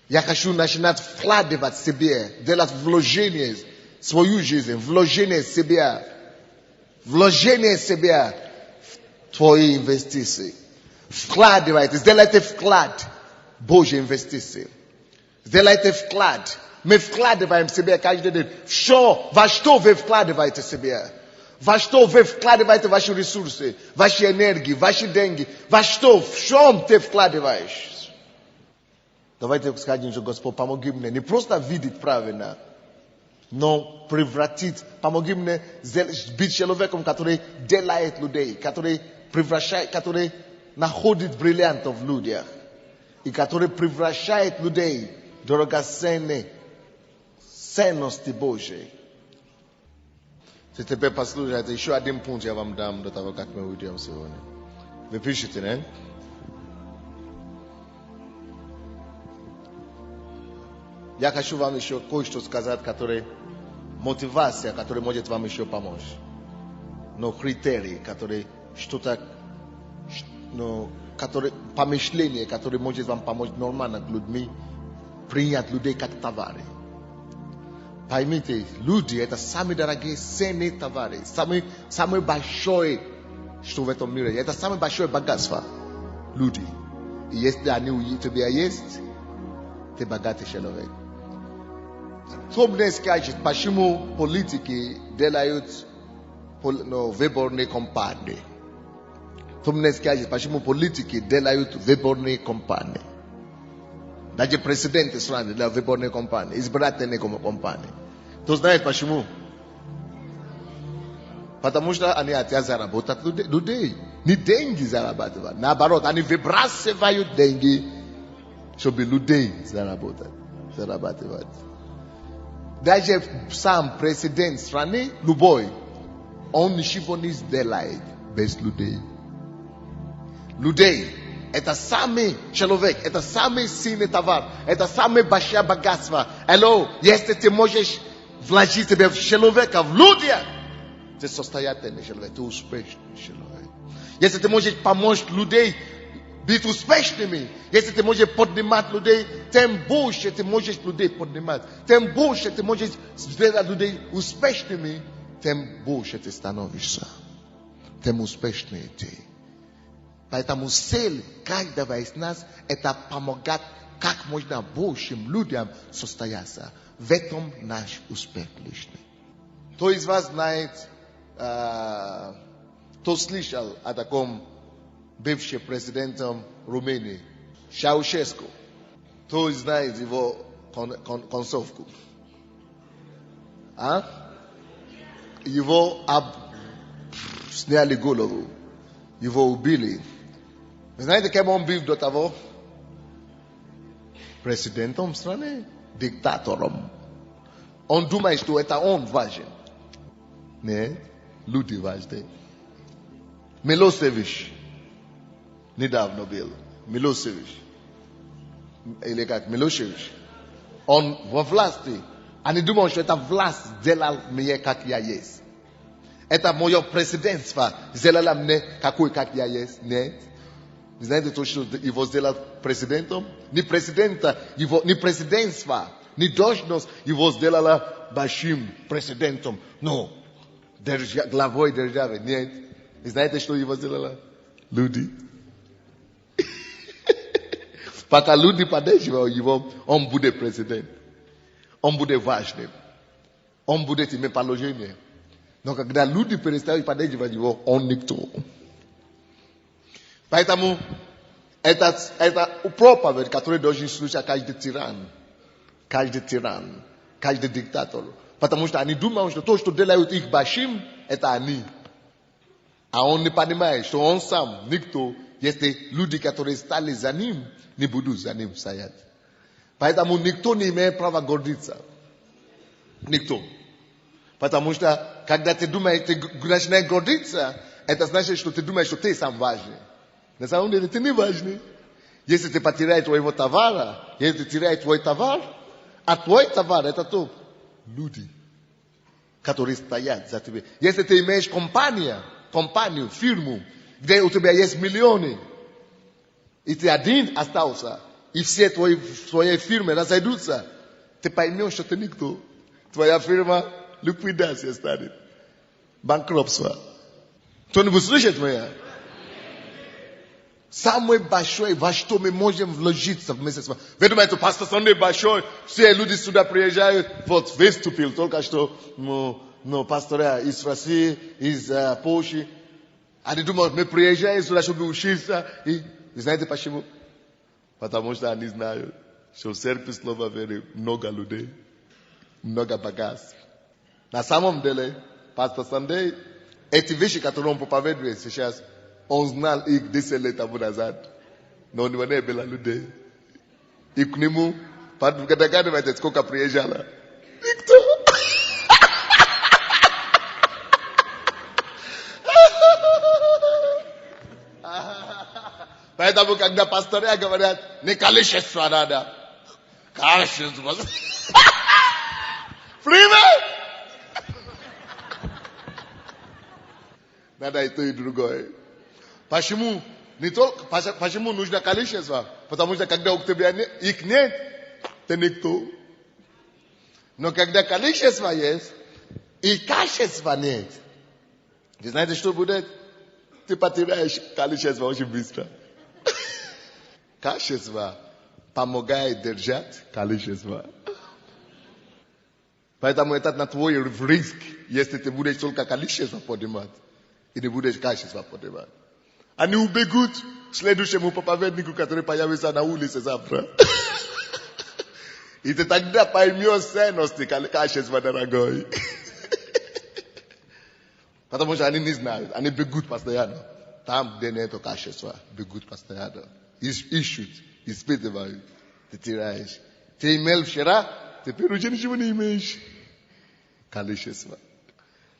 Я хочу начинать вкладывать в себе, делать вложение в свою жизнь, вложение в себя в твои инвестиции. Вкладывайте, сделайте вклад в Божьи инвестиции. Сделайте вклад. Мы вкладываем в себя каждый день. Во что вы вкладываете в себя? Во что вы вкладываете ваши ресурсы, ваши энергии, ваши деньги? Во что? В чем ты вкладываешь? Давайте скажем, что Господь, помоги мне не просто видеть правильно, но превратить, помоги мне быть человеком, который делает людей, который превращает, который находит бриллиантов в людях, и который превращает людей в драгоценные ценности Божьей. Теперь послушайте, еще один пункт я вам дам до того, как мы уйдем сегодня. Вы пишете, не? Я хочу вам еще кое-что сказать, мотивация, которая может вам еще помочь. Но критерии, которые что-то, помышление, которое может вам помочь нормально к людьми, принять людей как товары. Поймите, люди это самые дорогие, ценные товары, самое большое, что в этом мире. Это самое большое богатство. Люди. И если они у тебя есть, ты богатый человек. Кто мне скажет, почему политики делают выборные кампании? Кто мне скажет, почему политики делают выборные кампании? Даже президенты страны делают выборные кампании, избирательные кампании. Кто знает почему? Потому что они хотят заработать людей. Не деньги зарабатывать. Наоборот, они выбрасывают деньги, чтобы людей зарабатывать. Даже сам президент страны, любой, он ничего не сделает без людей. Людей. Это самый человек, это самый сильный товар, это самое большое богатство. Если ты можешь вложить себя в человека, в людях, ты состоятельный человек, ты успешный человек. Если ты можешь помочь людям быть успешными, если ты можешь поднимать людей, тем больше ты можешь людей поднимать, тем больше ты можешь сделать людей успешными, тем больше ты становишься, тем успешнее ты. Поэтому цель каждого из нас это помогать как можно большим людям состояться. В этом наш успех личный. Кто из вас знает, кто слышал о таком бывшем президенте Румынии, Чаушеску? Кто знает его концовку? Его сняли голову, его убили. Вы знаете, кем он был до того? Президентом страны, диктатором. Он думает, что это он важен. Нет, люди важны. Milosevic недавно был. Milosevic. Или как? Milosevic. Он во власти. Они думают, что это власть сделала мне, как я есть. Это мое президентство сделало мне какой, как я есть. Нет. Вы знаете, то, что его сделал президентом? Не президента, не президентство, не должность его сделала большим президентом. Но главой державы. Нет. Вы знаете, что его сделала? Люди. Пока люди поддерживают его, он будет президент. Он будет важным. Он будет иметь положение. Но когда люди перестают поддерживать его, он никто. Поэтому это проповедь, которую должен слушать каждый тиран, каждый диктатор. Потому что они думают, что то, что делают их большим, это они. А он не понимает, что он сам никто, если люди, которые стали за ним, не будут за ним стоять. Поэтому никто не имеет права гордиться. Никто. Потому что, когда ты думаешь, ты начинаешь гордиться, это значит, что ты думаешь, что ты сам важный. На самом деле ты не важный. Если ты потеряешь твоего товара, если ты теряешь твой товар, а твой товар это то люди, которые стоят за тебя. Если ты имеешь компанию, фирму, где у тебя есть миллионы, и ты один остался, и все твои фирмы разойдутся, ты поймешь, что ты никто. Твоя фирма ликвидация станет. Банкротство. Кто-нибудь слышит меня? Самое большое, во что мы можем вложиться вместе с вами. Вы думаете, пастор Сандей большой, все люди сюда приезжают, вот выступил только что, пастора из России, из Польши. Они думают, мы приезжаем сюда, чтобы учиться. И знаете почему? Потому что они знают, что в церкви Слова Веры много людей, много богатств. На самом деле, пастор Сандей, эти вещи, которые он проповедует сейчас, он знал их 10 лет тому назад. Но у него не было людей. И к нему, догадываетесь, сколько приезжало? Никто. Поэтому, когда пастыря говорят, не количество надо, качество. Пример! Надо и то, и другое. Почему? Не только, почему нужно количество? Потому что когда у тебя их нет, ты никто. Но когда количество есть, и качества нет, вы знаете, что будет? Ты потеряешь количество очень быстро. Качество помогает держать количество. Поэтому это на твой риск, если ты будешь только количество поднимать, и не будешь качество поднимать. Они убегут следующему проповеднику, который появится на улице завтра. И ты тогда поймешь ценности качества, дорогой. Потому что они не знают, они бегут постоянно. Там, где нет качества, бегут постоянно. Ищут, испытывают, ты теряешь. Ты имел вчера, теперь уже ничего не имеешь. Количество.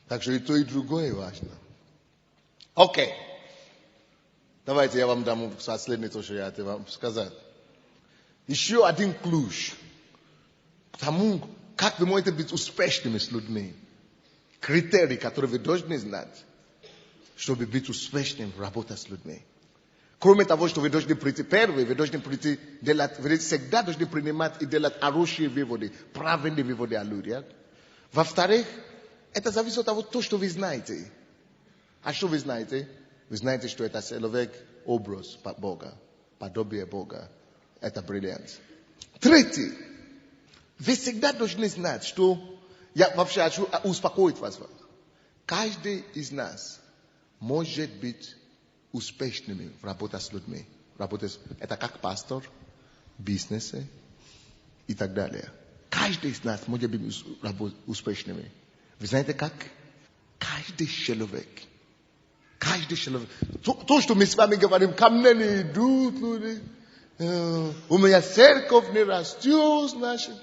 Так что и то, и другое важно. Окей. Давайте я вам дам последнее то, что я хотел вам сказать. Еще один ключ к тому, как вы можете быть успешными с людьми. Критерии, которые вы должны знать, чтобы быть успешным в работе с людьми. Кроме того, что вы должны прийти первые, вы должны прийти делать, вы всегда должны принимать и делать хорошие выводы, правильные выводы о людях. Во-вторых, это зависит от того, что вы знаете. А что вы знаете? Вы знаете, что это человек, образ Бога, подобие Бога. Это бриллиант. Третий. Вы всегда должны знать, что я вообще хочу успокоить вас. Каждый из нас может быть успешными в работе с людьми. Это как пастор, бизнесы и так далее. Каждый из нас может быть успешными. Вы знаете как? Каждый человек. То, что мы с вами говорим, ко мне не идут люди, у меня церковь не растет, значит.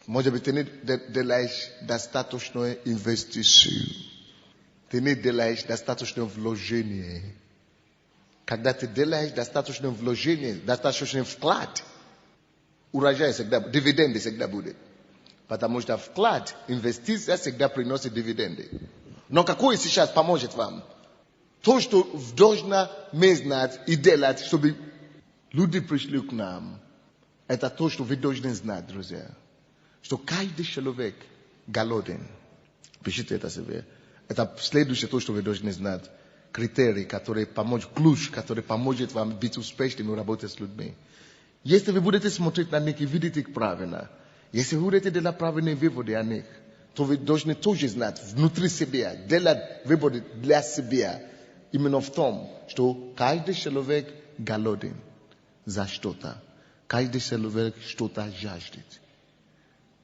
Может быть, ты не делаешь достаточную инвестицию. Ты не делаешь достаточное вложение. Когда ты делаешь достаточное вложение, достаточный вклад, урожай всегда, дивиденды всегда будет. Потому что вклад, инвестиция всегда приносит дивиденды. Но какой сейчас поможет вам? То, что должно мы знать и делать, чтобы люди пришли к нам, это то, что вы должны знать, друзья. Что каждый человек голоден. Пишите это себе. Это следующее то, что вы должны знать. Критерий, который поможет, ключ, который поможет вам быть успешными в работе с людьми. Если вы будете смотреть на них и видеть их правильно, если вы будете делать правильные выводы о них, то вы должны тоже знать внутри себя, делать выводы для себя. Именно в том, что каждый человек голоден за что-то. Каждый человек что-то жаждет.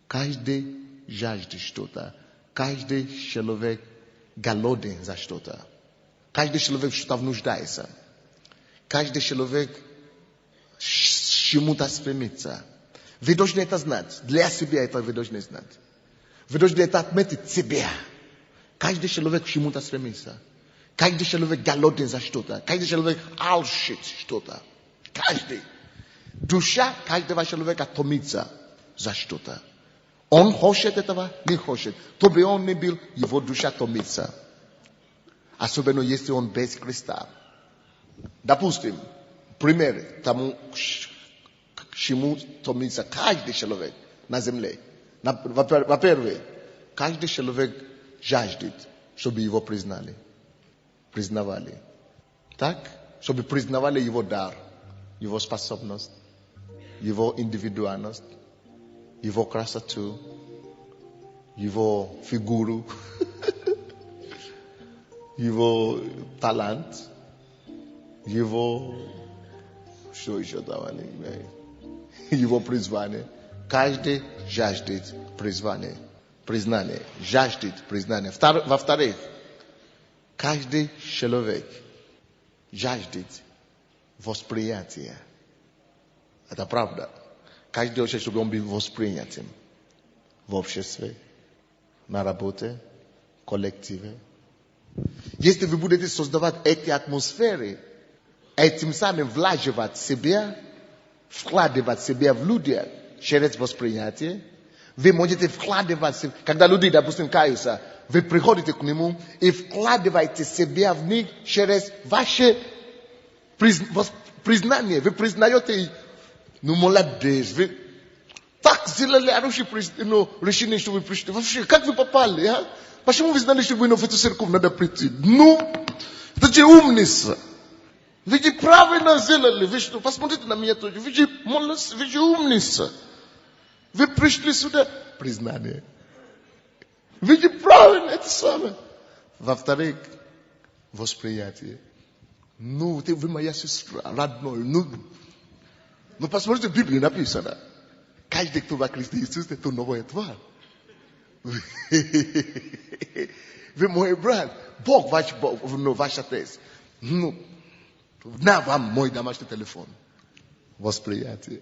Каждый жаждет что-то. Каждый человек голоден за что-то. Каждый человек что-то нуждается. Каждый человек чему-то стремится. Вы должны это знать. Для себя это вы должны знать. Вы должны это отметить себя. Каждый человек чему-то стремится. Каждый человек голоден за что-то. Каждый человек алчит что-то. Каждый. Душа каждого человека томится за что-то. Он хочет этого, не хочет. То бы он не был, его душа томится. Особенно если он без Христа. Допустим, пример тому, Чему томится каждый человек на земле. Во-первых, каждый человек жаждет, чтобы его признавали. Так? Чтобы признавали его дар, его способность, его индивидуальность, его красоту, его фигуру, его талант, его... Что еще давали? Его призвание. Каждый жаждет признания. Жаждет признания. Во-вторых, каждый человек жаждет восприятия. Это правда. Каждый хочет, чтобы он был воспринятым в обществе, на работе, в коллективе. Если вы будете создавать эти атмосферы, этим самым вкладывать себя в людей через восприятие, вы можете вкладывать себя. Когда люди, допустим, каются, вы приходите к нему и вкладываете себя в них через ваше признание. Вы признаете, молодец, вы так сделали хорошее решение, что вы пришли. Вообще, как вы попали, а? Почему вы знали, что вы в эту церковь надо прийти? Это же умница. Вы же правильно сделали. Вы что, посмотрите на меня тоже. Вы же молодец, вы же умница. Вы пришли сюда. Признание. Вы же правильно, это самое. Во-вторых, восприятие. Вы моя сестра, родной. Посмотрите, в Библии написано. Каждый, кто во Христе Иисусе, это новая тварь. Вы мой брат. Бог ваш отец. На вам мой домашний телефон. Восприятие.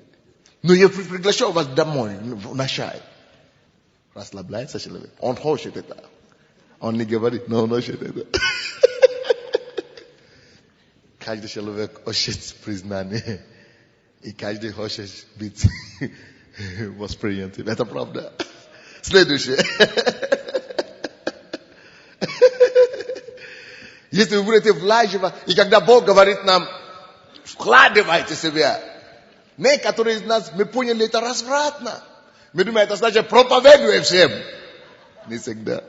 Я приглашаю вас домой, на чай. Расслабляется человек. Он хочет это. Он не говорит, но он хочет это. Каждый человек хочет признания. И каждый хочет быть воспринятым. Это правда. Следующее. Если вы будете вкладывать, и когда Бог говорит нам, вкладывайте себя. Некоторые из нас, мы поняли это развратно. Мы думаем, это значит проповедуем всем. Не всегда.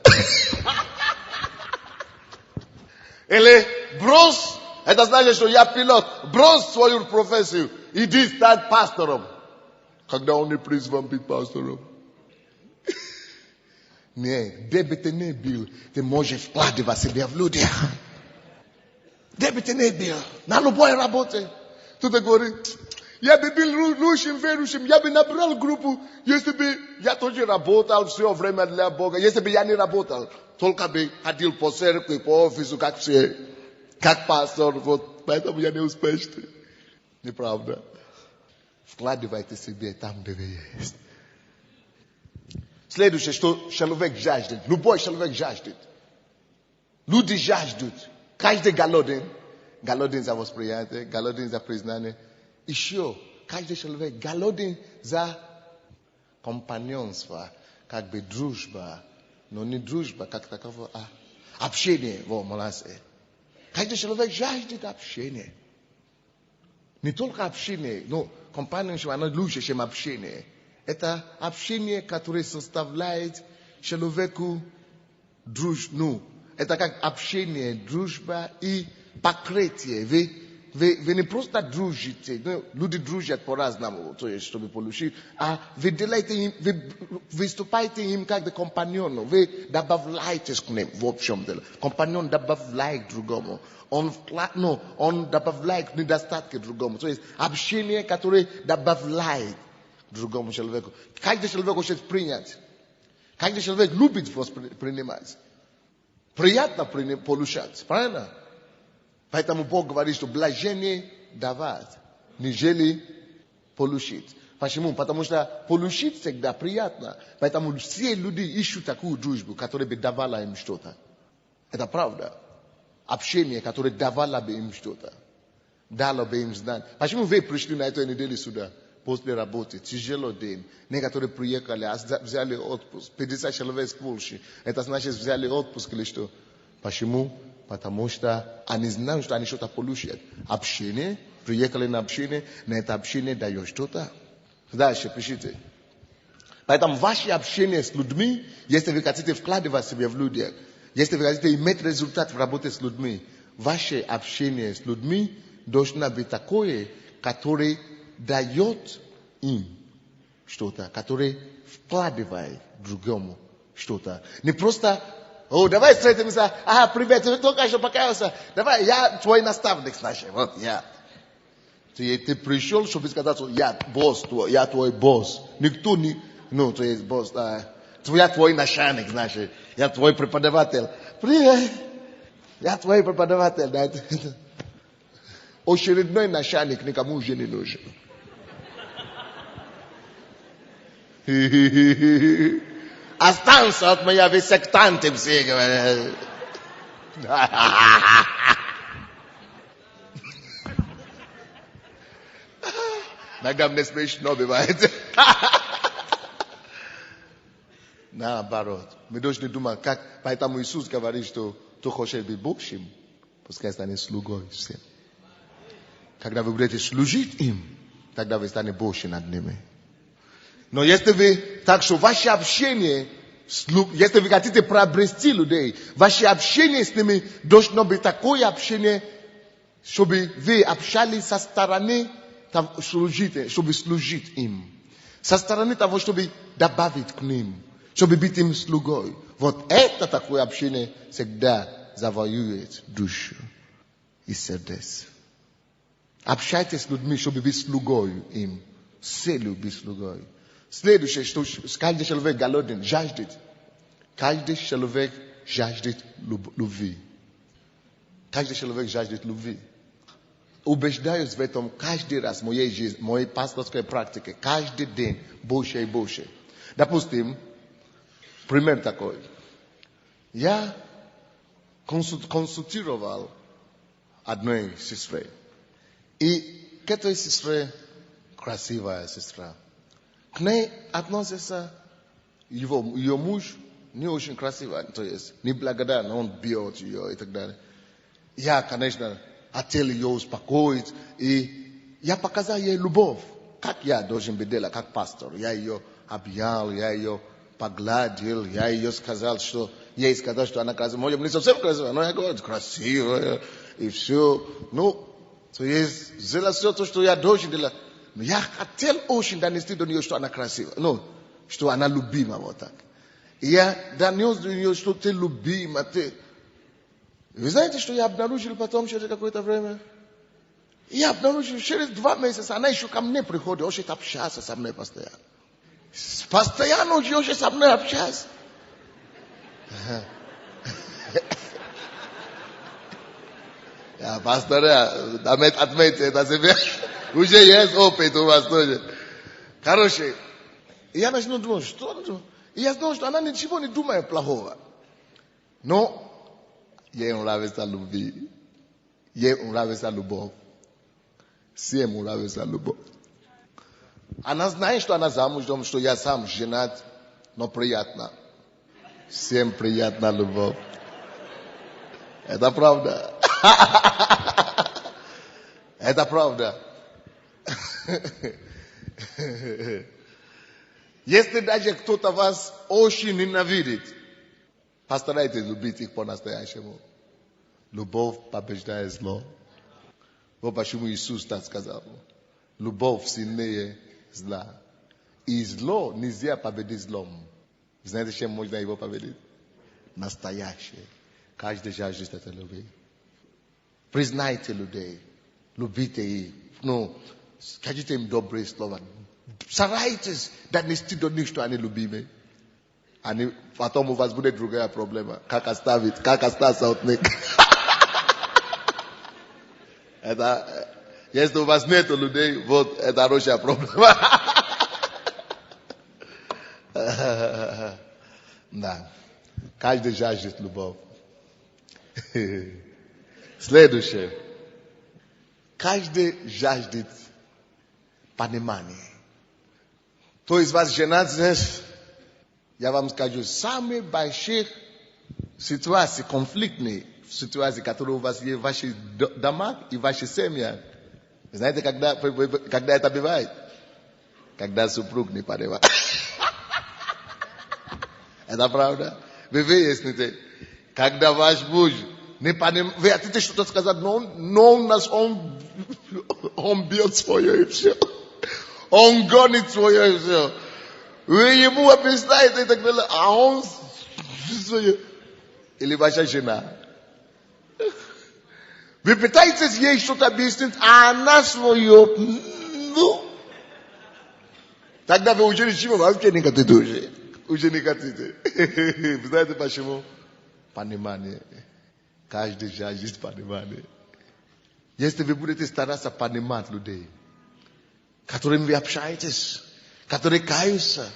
Или брось, это значит, что я пилот. Брось свою профессию. Иди стать пастором. Когда он не призван быть пастором. Нет, где бы ты ни был, ты можешь вкладывать себя в людей. Где бы ты ни был, на любой работе. Кто-то говорит, я бы был лучшим верующим, я бы набрал группу, если бы я тоже работал все время для Бога. Если бы я не работал, только бы ходил по церкви, по офису, как все, как пастор, вот, поэтому я не успешный. Неправда. Вкладывайте себе там, где вы есть. Следующее, что человек жаждет. Любой человек жаждет. Люди жаждут. Каждый голоден. Голоден за восприятие, голоден за признание. Еще каждый человек голоден за компаньонство, как бы дружба. Но не дружба, как таково, а общение. Каждый человек жаждет общения. Не только общение, но компаньонство, оно лучше, чем общение. Это общение, которое составляет человеку дружбу. Это как общение, дружба и покрытие. Вы не просто дружите. Люди дружат по-разному, то есть, чтобы получить. А вы делаете им, вы выступаете им как компаньон. Вы добавляете к ним в общем деле. Компаньон добавляет другому. Он добавляет недостатки другому. То есть, общение, которое добавляет другому человеку. Каждый человек хочет принять. Каждый человек любит принимать. Приятно получать. Правильно? Поэтому Бог говорит, что блажение давать, нежели получить. Почему? Потому что получить всегда приятно. Поэтому все люди ищут такую дружбу, которая бы давала им что-то. Это правда. Общение, которое давало бы им что-то. Дало бы им знать. Почему вы пришли на эту неделю сюда? После работы, тяжелый день. Некоторые приехали, взяли отпуск. 50 человек с Польши. Это значит, взяли отпуск или что? Почему? Потому что они знают, что они что-то получат. Общение, приехали на общение, на это общение дает что-то. Дальше пишите. Поэтому ваше общение с людьми, если вы хотите вкладывать себя в людей, если вы хотите иметь результат в работе с людьми, ваше общение с людьми должно быть такое, которое дает им что-то, которое вкладывает другому что-то. Не просто, давай встретимся, привет, ты только что покаялся, давай, я твой наставник, значит, вот я. Ты пришел, чтобы сказать, что я босс, я твой босс. Никто не, ты есть босс, да. Я твой начальник, значит, я твой преподаватель. Привет, я твой преподаватель, да. Очередной начальник никому уже не нужен. Останься от меня, вы сектанты все говорят. Иногда мне смешно бывает. Наоборот. Мы должны думать, как... Поэтому Иисус говорит, что кто хочет быть Божьим, пускай станет слугой всем. Когда вы будете служить им, тогда вы станете Божьим над ними. Но если вы... Так что ваше общение... Если вы хотите приобрести людей, ваше общение с ними должно быть такое общение, чтобы вы общались со стороны, чтобы служить им. Со стороны того, чтобы добавить к ним. Чтобы быть им слугой. Вот это такое общение всегда завоюет душу и сердце. Общайтесь с людьми, чтобы быть слугой им. Целью быть слугой. Следующее, что каждый человек голоден, жаждет. Каждый человек жаждет любви. Каждый человек жаждет любви. Убеждаюсь в этом каждый раз в моей жизни, в моей пасторской практике. Каждый день больше и больше. Допустим, пример такой. Я консультировал одной сестры. И к этой сестре красивая сестра. К ней относится ее муж не очень красивый, то есть неблагодарный, он бьет ее и так далее. Я, конечно, хотел ее успокоить, и я показал ей любовь. Как я должен быть делать, как пастор. Я ее объял, я ее погладил, я ей сказал, что она красивая. Может, не совсем красивая, но я говорю, красивая, и все. То есть, сделать все то, что я должен делать. Но я хотел очень донести до нее, что она красивая. Что она любима, вот так. И я донес до нее, что ты любима, ты... Вы знаете, что я обнаружил потом, через какое-то время? Я обнаружил, через 2 месяца она еще ко мне приходит, хочет общаться со мной постоянно. Постоянно хочет со мной общаться. Пастора, отметьте это себе. Уже есть опыт у вас тоже. Короче, я начну думать, что она думает? И я знаю, что она ничего не думает плохого. Но ей нравится любовь. Ей нравится любовь. Всем нравится любовь. Она знает, что она замужем, что я сам женат, но приятно. Всем приятна любовь. Это правда. Это правда. Если даже кто-то вас очень ненавидит, постарайтесь любить их по-настоящему. Любовь побеждает зло. Вот почему Иисус так сказал. Любовь сильнее зла. И зло нельзя победить злом. Знаете, чем можно его победить? Настоящее. Каждый жаждет этой любви. Признайте людей. Любите их. Скажите им добрые слова. Старайтесь донести до них, что они любимы. Потом у вас будет другая проблема. Как остаться от них. Если у вас нет людей, вот это хорошая проблема. Да. Каждый жаждет любовь. Следующее. Каждый жаждет понимания. Кто из вас женат здесь? Я вам скажу, самые большие ситуации, конфликтные ситуации, которые у вас есть в ваших домах и в ваших семьях. Знаете, когда это бывает? Когда супруг не понимает. Это правда? Вы выясните, когда ваш муж не понимает, вы хотите что-то сказать, но он бьет свое и все. Он гонит свое и все. Вы ему объясняете и так далее, а он свое. Или ваша жена. Вы пытаетесь ей что-то объяснить, а она свое. Ну. Тогда вы уже ничего вообще не хотите уже. Уже не хотите. Вы знаете почему? Понимание. Каждый жаждет понимания. Если вы будете стараться понимать людей, которым вы общаетесь, которые каются,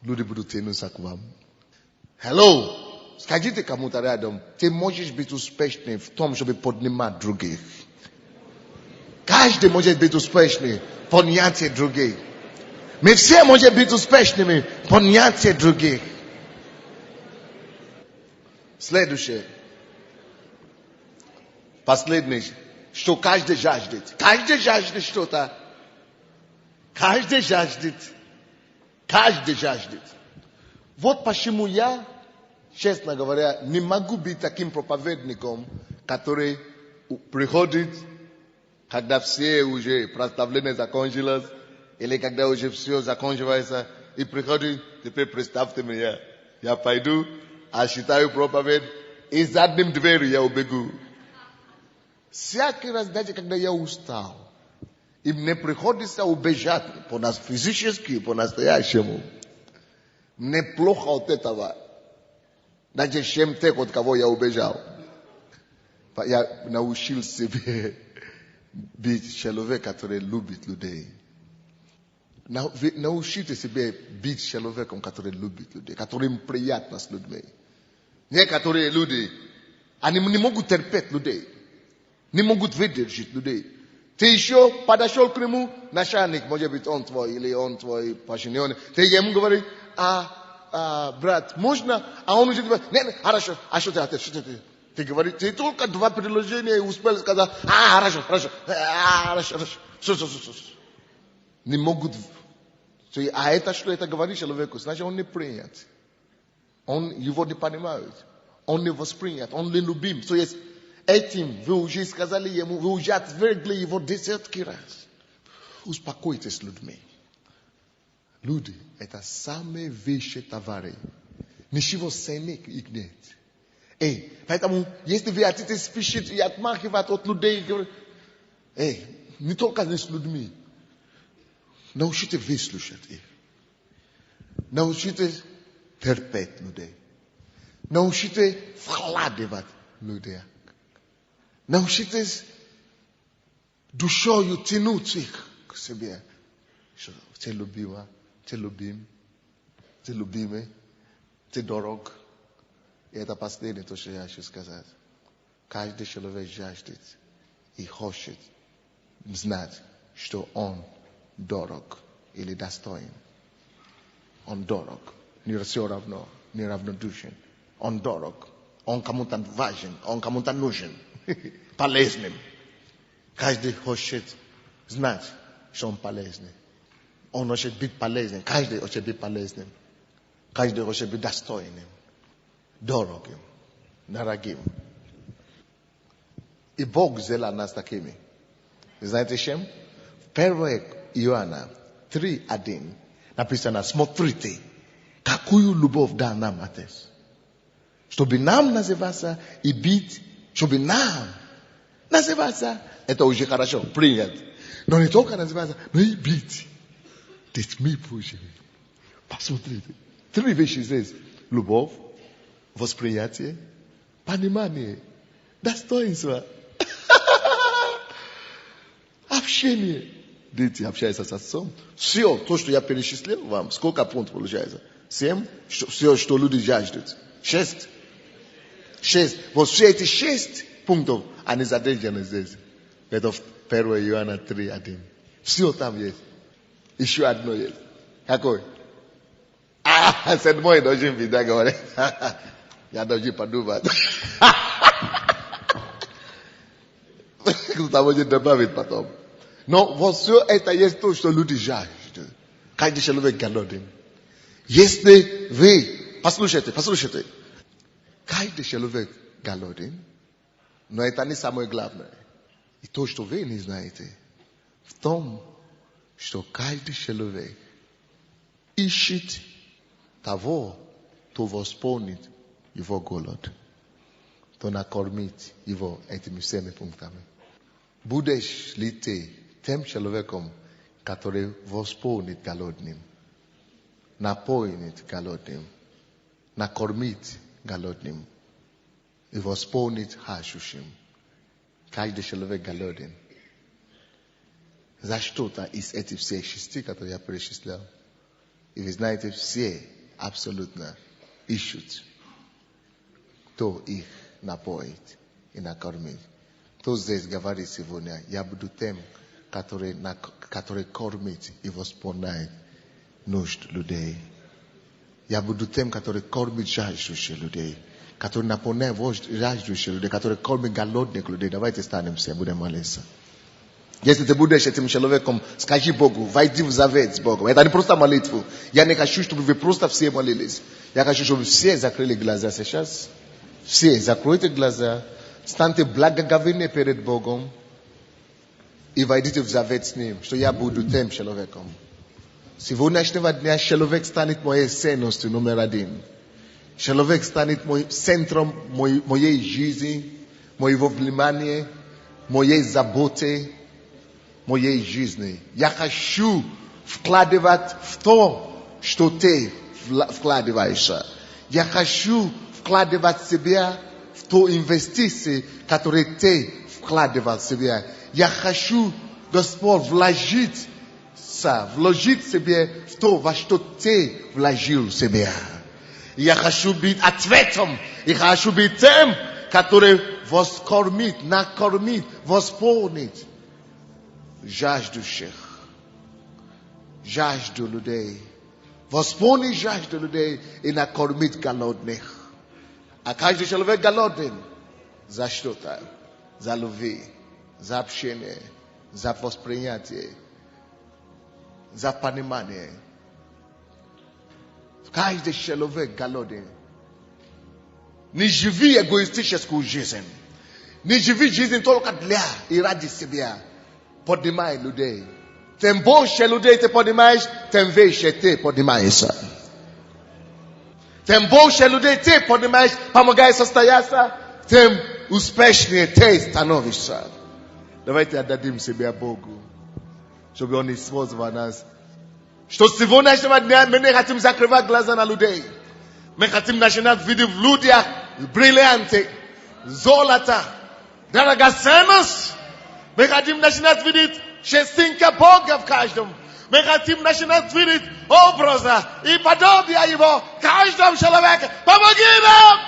люди будут тянуться к вам. Hello. Скажите кому-то рядом, ты можешь быть успешным в том, чтобы поднимать других. Каждый может быть успешным в поднятии других. Мы все можем быть успешными в поднятии других. Следующее. Последнее. Что каждый жаждет. Каждый жаждет что-то. Каждый жаждет. Каждый жаждет. Вот почему я, честно говоря, не могу быть таким проповедником, который приходит, когда все уже прославление закончилось, или когда уже все заканчивается, и приходит, теперь представьте меня, я пойду, а считаю проповедь, и задним дверью я убегу. Всякий раз, даже когда я устал, и мне приходится убежать физически, по-настоящему, мне плохо от этого. Даже чем тех, от кого я убежал. Я научил себе быть человеком, который любит людей. Научите себе быть человеком, который любит людей, которым приятно с людьми. Некоторые люди, они не могут терпеть людей, не могут выдержать людей. Ты еще подошел к нему, начальник, может быть, он твой, или он твой подчиненный. Ты ему говоришь, брат, можно? А он уже говорит, нет, хорошо, а что ты ответишь? Что ты говоришь, ты только два предложения успел сказать, хорошо. Не могут. А это что это говорит человеку? Значит, он не принят. Он его не понимает. Он не воспринят. Он не любим. То есть, этим вы уже сказали ему, вы уже отвергли его десятки раз. Успокойтесь с людьми. Люди – это самые вещи товары. Ничего ценных их нет. Поэтому, если вы хотите спешить и отмахивать от людей, не только с людьми. Научите выслушать их. Научите терпеть людей. Научите вкладывать людей. Научитесь душою тянуть их к себе. Ты любима, ты любим, ты любимый, ты дорог. И это последнее, то, что я хочу сказать. Каждый человек жаждет и хочет знать, что он дорог или достоин. Он дорог. Не все равно, не равнодушен. Он дорог. Он кому-то важен, он кому-то нужен. Полезным. Каждый хочет знать, что он полезный. Он хочет быть полезным. Каждый хочет быть полезным. Каждый хочет быть достойным. Дорогим. Дорогим. И Бог сделал нас такими. Знаете чем? В 1 Иоанна 3:1 написано: смотрите, какую любовь дал нам Отец. Чтобы нам называться и быть, чтобы нам называться, это уже хорошо, принят. Но не только называться, но и быть детьми Божьими. Посмотрите. 3 вещи здесь. Любовь, восприятие, понимание, достоинство, общение. Дети общаются с отцом. Все, то, что я перечислил вам, сколько пунктов получается? 7. Все, что люди жаждут. 6. Вот все эти 6 пунктов, они задержаны здесь. Это в 1 Иоанна 3:1. Все там есть. Еще одно есть. Какой? 7 должен быть, да, говорят. Я должен подумать. Кто-то может добавить потом. Но вот все это есть то, что люди жаждут. Каждый человек голоден. Если вы, послушайте, каждый человек голоден, но это не самое главное. И то, что вы не знаете, в том, что каждый человек ищет того, кто восполнит его голод, кто накормит его этими всеми пунктами. Будешь ли ты тем человеком, который восполнит голодным, напоит голодным, накормит голодным и восполнит жаждущим? Каждый человек голоден. За что-то из этих всех 6, которые я перечислял. И вы знаете, все абсолютно ищут, кто их напоит и накормит. Кто здесь говорит сегодня, я буду тем, который кормит и восполняет нужд людей. Я буду тем, который кормит жаждущих людей, который наполняет жаждущих людей, который кормит голодных людей. Давайте станем все, будем молиться. Если ты будешь этим человеком, скажи Богу, войди в завет с Богом. Это не просто молитву. Я не хочу, чтобы вы просто все молились. Я хочу, чтобы все закрыли глаза сейчас. Все закройте глаза. Станьте благоговейны перед Богом. И войдите в завет с Ним, что я буду тем человеком. Сегодняшнего дня человек станет моей ценностью номер 1. Человек станет центром моей жизни, моего внимания, моей заботы, моей жизни. Я хочу вкладывать в то, что ты вкладываешь. Я хочу вкладывать себя в ту инвестиции, которую ты вкладывал в себя. Я хочу, Господь, вложить себе в то, во что ты вложил в себя. Я хочу быть ответом. Я хочу быть тем, который воскормит, накормит, восполнит жаждущих. Жажду людей. Восполнит жажду людей и накормит голодных. А каждый человек голоден за что-то. За любви, за общение, за восприятие, за понимание. Каждый человек голоден. Не живи эгоистическую жизнь. Не живи жизнь только для и ради себя. Поднимай людей. Тем больше людей ты поднимаешь, тем выше ты поднимаешься. Тем больше людей ты поднимаешь, помогай состояться, тем успешнее ты становишься. Давайте отдадим себя Богу, чтобы Он использовал нас. Что сегодняшнего дня мы не хотим закрывать глаза на людей. Мы хотим начинать видеть в людях бриллианты, золото, драгоценность. Мы хотим начинать видеть шестинка Бога в каждом. Мы хотим начинать видеть образа и подобия Его в каждом человеке. Помоги нам!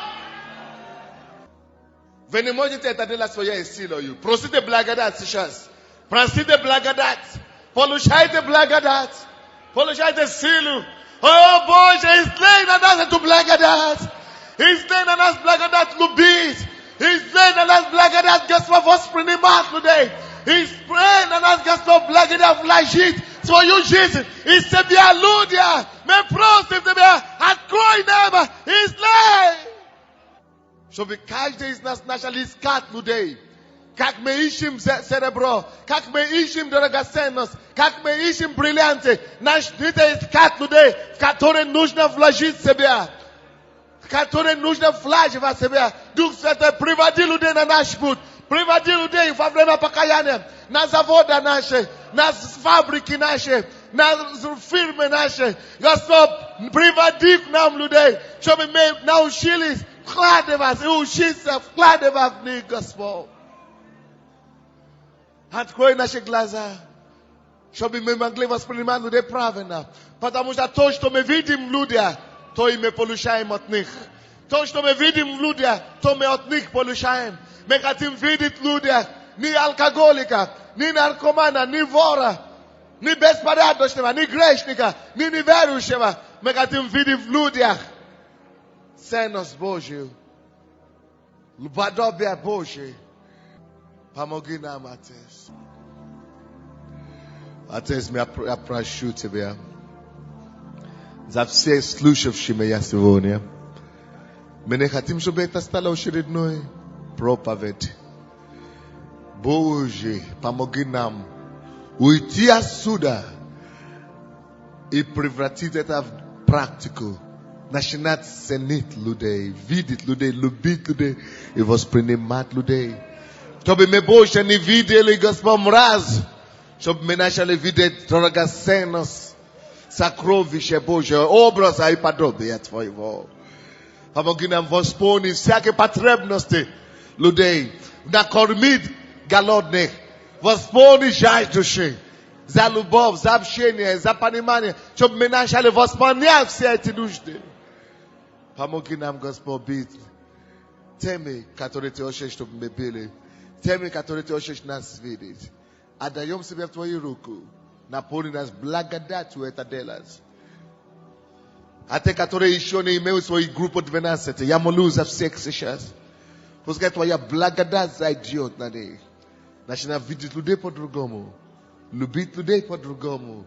Вы не можете это делать своей силой. Просите благодать сейчас. Просите благодать. Получайте благодать. Получайте силу. О Боже, излей на нас эту благодать. Излей на нас благодать любить. Излей на нас благодать, Господь, воспринимать людей. Излей на нас, Господь, благодать вложить свою жизнь из себя, люди. Мы просим Тебя, открой небо, излей. Чтобы каждый из нас начал искать людей. Как мы ищем серебро, как мы ищем драгоценность, как мы ищем бриллианты. Начните искать людей, в которые нужно вложить себя. В которые нужно вкладывать себя. Дух Святой, приводи людей на наш путь. Приводи людей во время покаяния. На заводы наши, на фабрики наши, на фирмы наши. Господь, приводи к нам людей, чтобы мы научились вкладывать и учиться вкладывать в них, Господь. Открой наши глаза, чтобы мы могли воспринимать людей правильно. Потому что то, что мы видим в людях, то и мы получаем от них. То, что мы видим в людях, то мы от них получаем. Мы хотим видеть в людях ни алкоголика, ни наркомана, ни вора, ни беспорядочного, ни грешника, ни неверующего. Мы хотим видеть в людях ценность Божью, подобие Божье. Помоги нам, Отец. Отец, я прошу Тебя. за всех слушавших меня сегодня. Мы не хотим, чтобы это стало очередной проповедь. Боже, помоги нам уйти отсюда и превратить это в практику. Начинать ценить людей, видеть людей, любить людей и воспринимать людей. Чтобы мы больше не видели, Господь, мраз. Чтобы мы начали видеть драгоценность, сокровища Божьего, образа и подобия Твоего. Помоги нам восполнить всякие потребности людей, накормить голодных, восполнить жажду души, за любовь, за общение, за понимание, чтобы мы начали восполнять все эти нужды. Помоги нам, Господь, быть теми, которые Ты хочешь, чтобы мы были, теми, которые Ты хочешь нас видеть. Отдаем себя в Твою руку, наполни нас благодатью это делать. А те, которые еще не имеют свою группу 12, я молю за всех сейчас. Пускай Твоя благодать зайдет на них. Начинай видеть людей по-другому, любить людей по-другому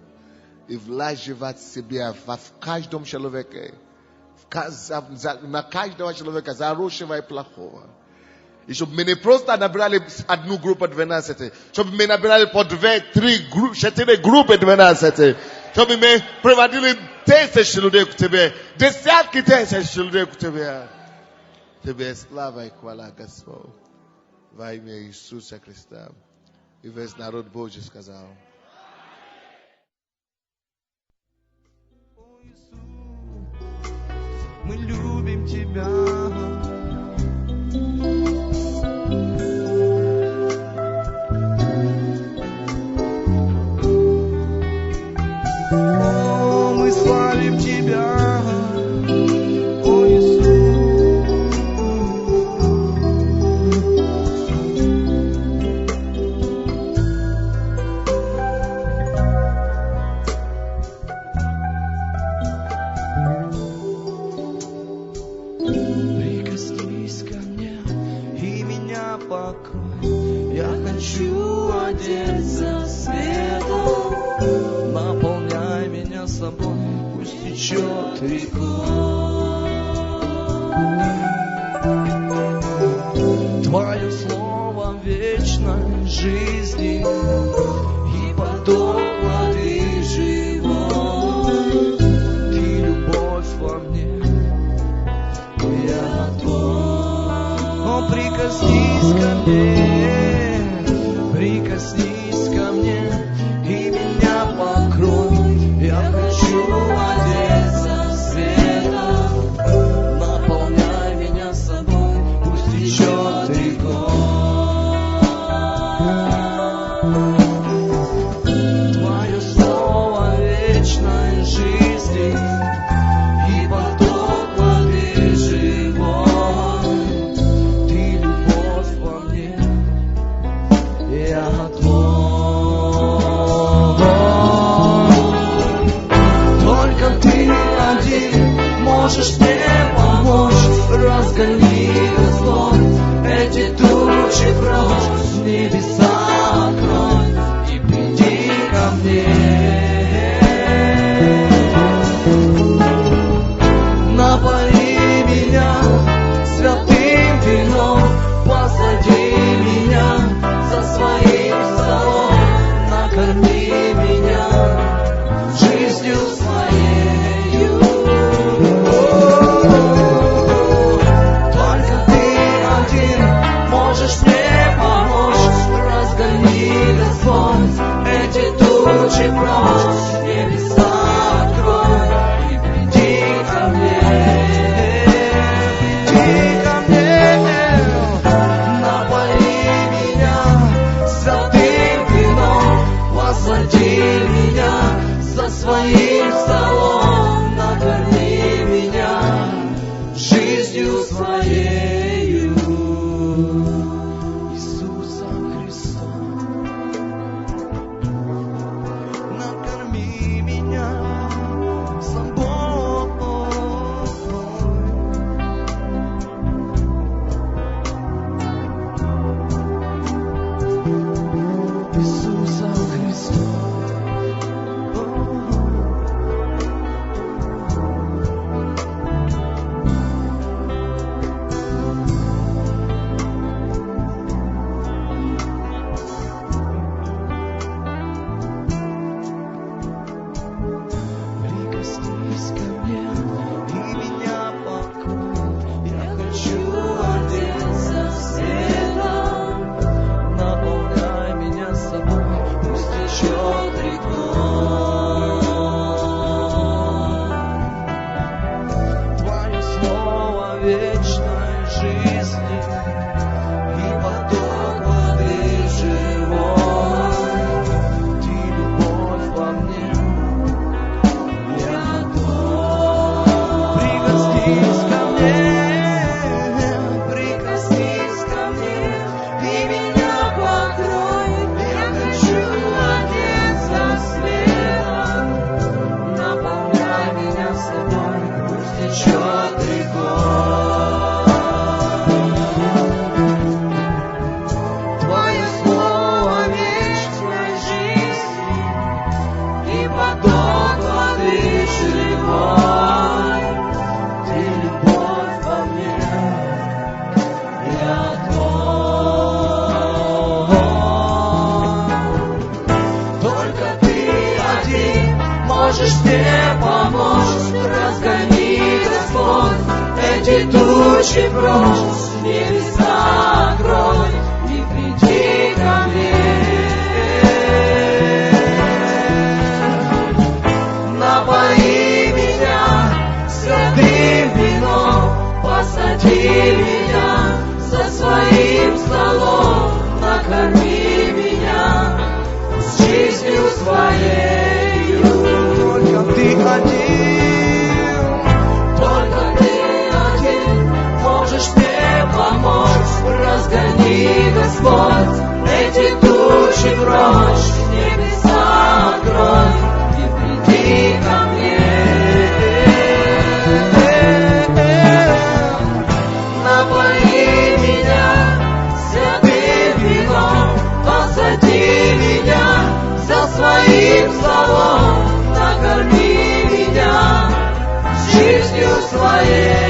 и влаживать себя в каждом человеке. На каждого человека, хорошего и плохого. И чтобы мы не просто набрали одну группу 12, чтобы мы набрали по 2-3 4 группы 12, чтобы мы приводили тысячи людей к Тебе, десятки тысяч людей к Тебе. Тебе слава и хвала, Господь, во имя Иисуса Христа. И весь народ Божий сказал. Мы любим Тебя. О, мы славим Тебя, о Иисус. Прикоснись ко мне и меня покрой. Я хочу одеться светом. Наполняй меня собой, пусть течет рекой. Твое слово вечной жизни и поток воды живой. Ты любовь во мне, я твой. О, прикоснись ко мне, прикоснись ко мне и меня покрой. Я хочу одеться светом. Наполняй меня собой, пусть течет рекой. Твое слово вечной жизни и поток воды живой. Ты любовь во мне, я твой. Только Ты один можешь мне помочь. Разгони, Господь, эти тучи прочь. Небеса открой и приди ко мне. Напои меня святым вином, посади меня за своим столом, накорми меня жизнью своею. Только Ты один можешь мне помочь. Разгони, Господь, эти тучи прочь. Небеса открой и приди ко мне. вечной жизни и поток воды живой. Ты любовь во мне, я тот. Прикоснись ко мне, прикоснись ко мне, и меня покрой. Я хочу одеться в свет, наполняй меня собой, пусть течет рекой. Твое слово вечной жизни и поток воды живой. Ты любовь во мне, я твой. Только ты один можешь мне помочь. Разгони, Господь, эти тучи прочь, небеса открой и приди ко мне. Напои меня святым вином, посади меня за своим столом, накорми меня с жизнью своей. Только ты один, только ты один можешь мне помочь. Разгони, Господь, эти тучи прочь, небеса открой и приди ко мне. Напои меня святым вином, посади меня за своим столом, накорми меня жизнью своей.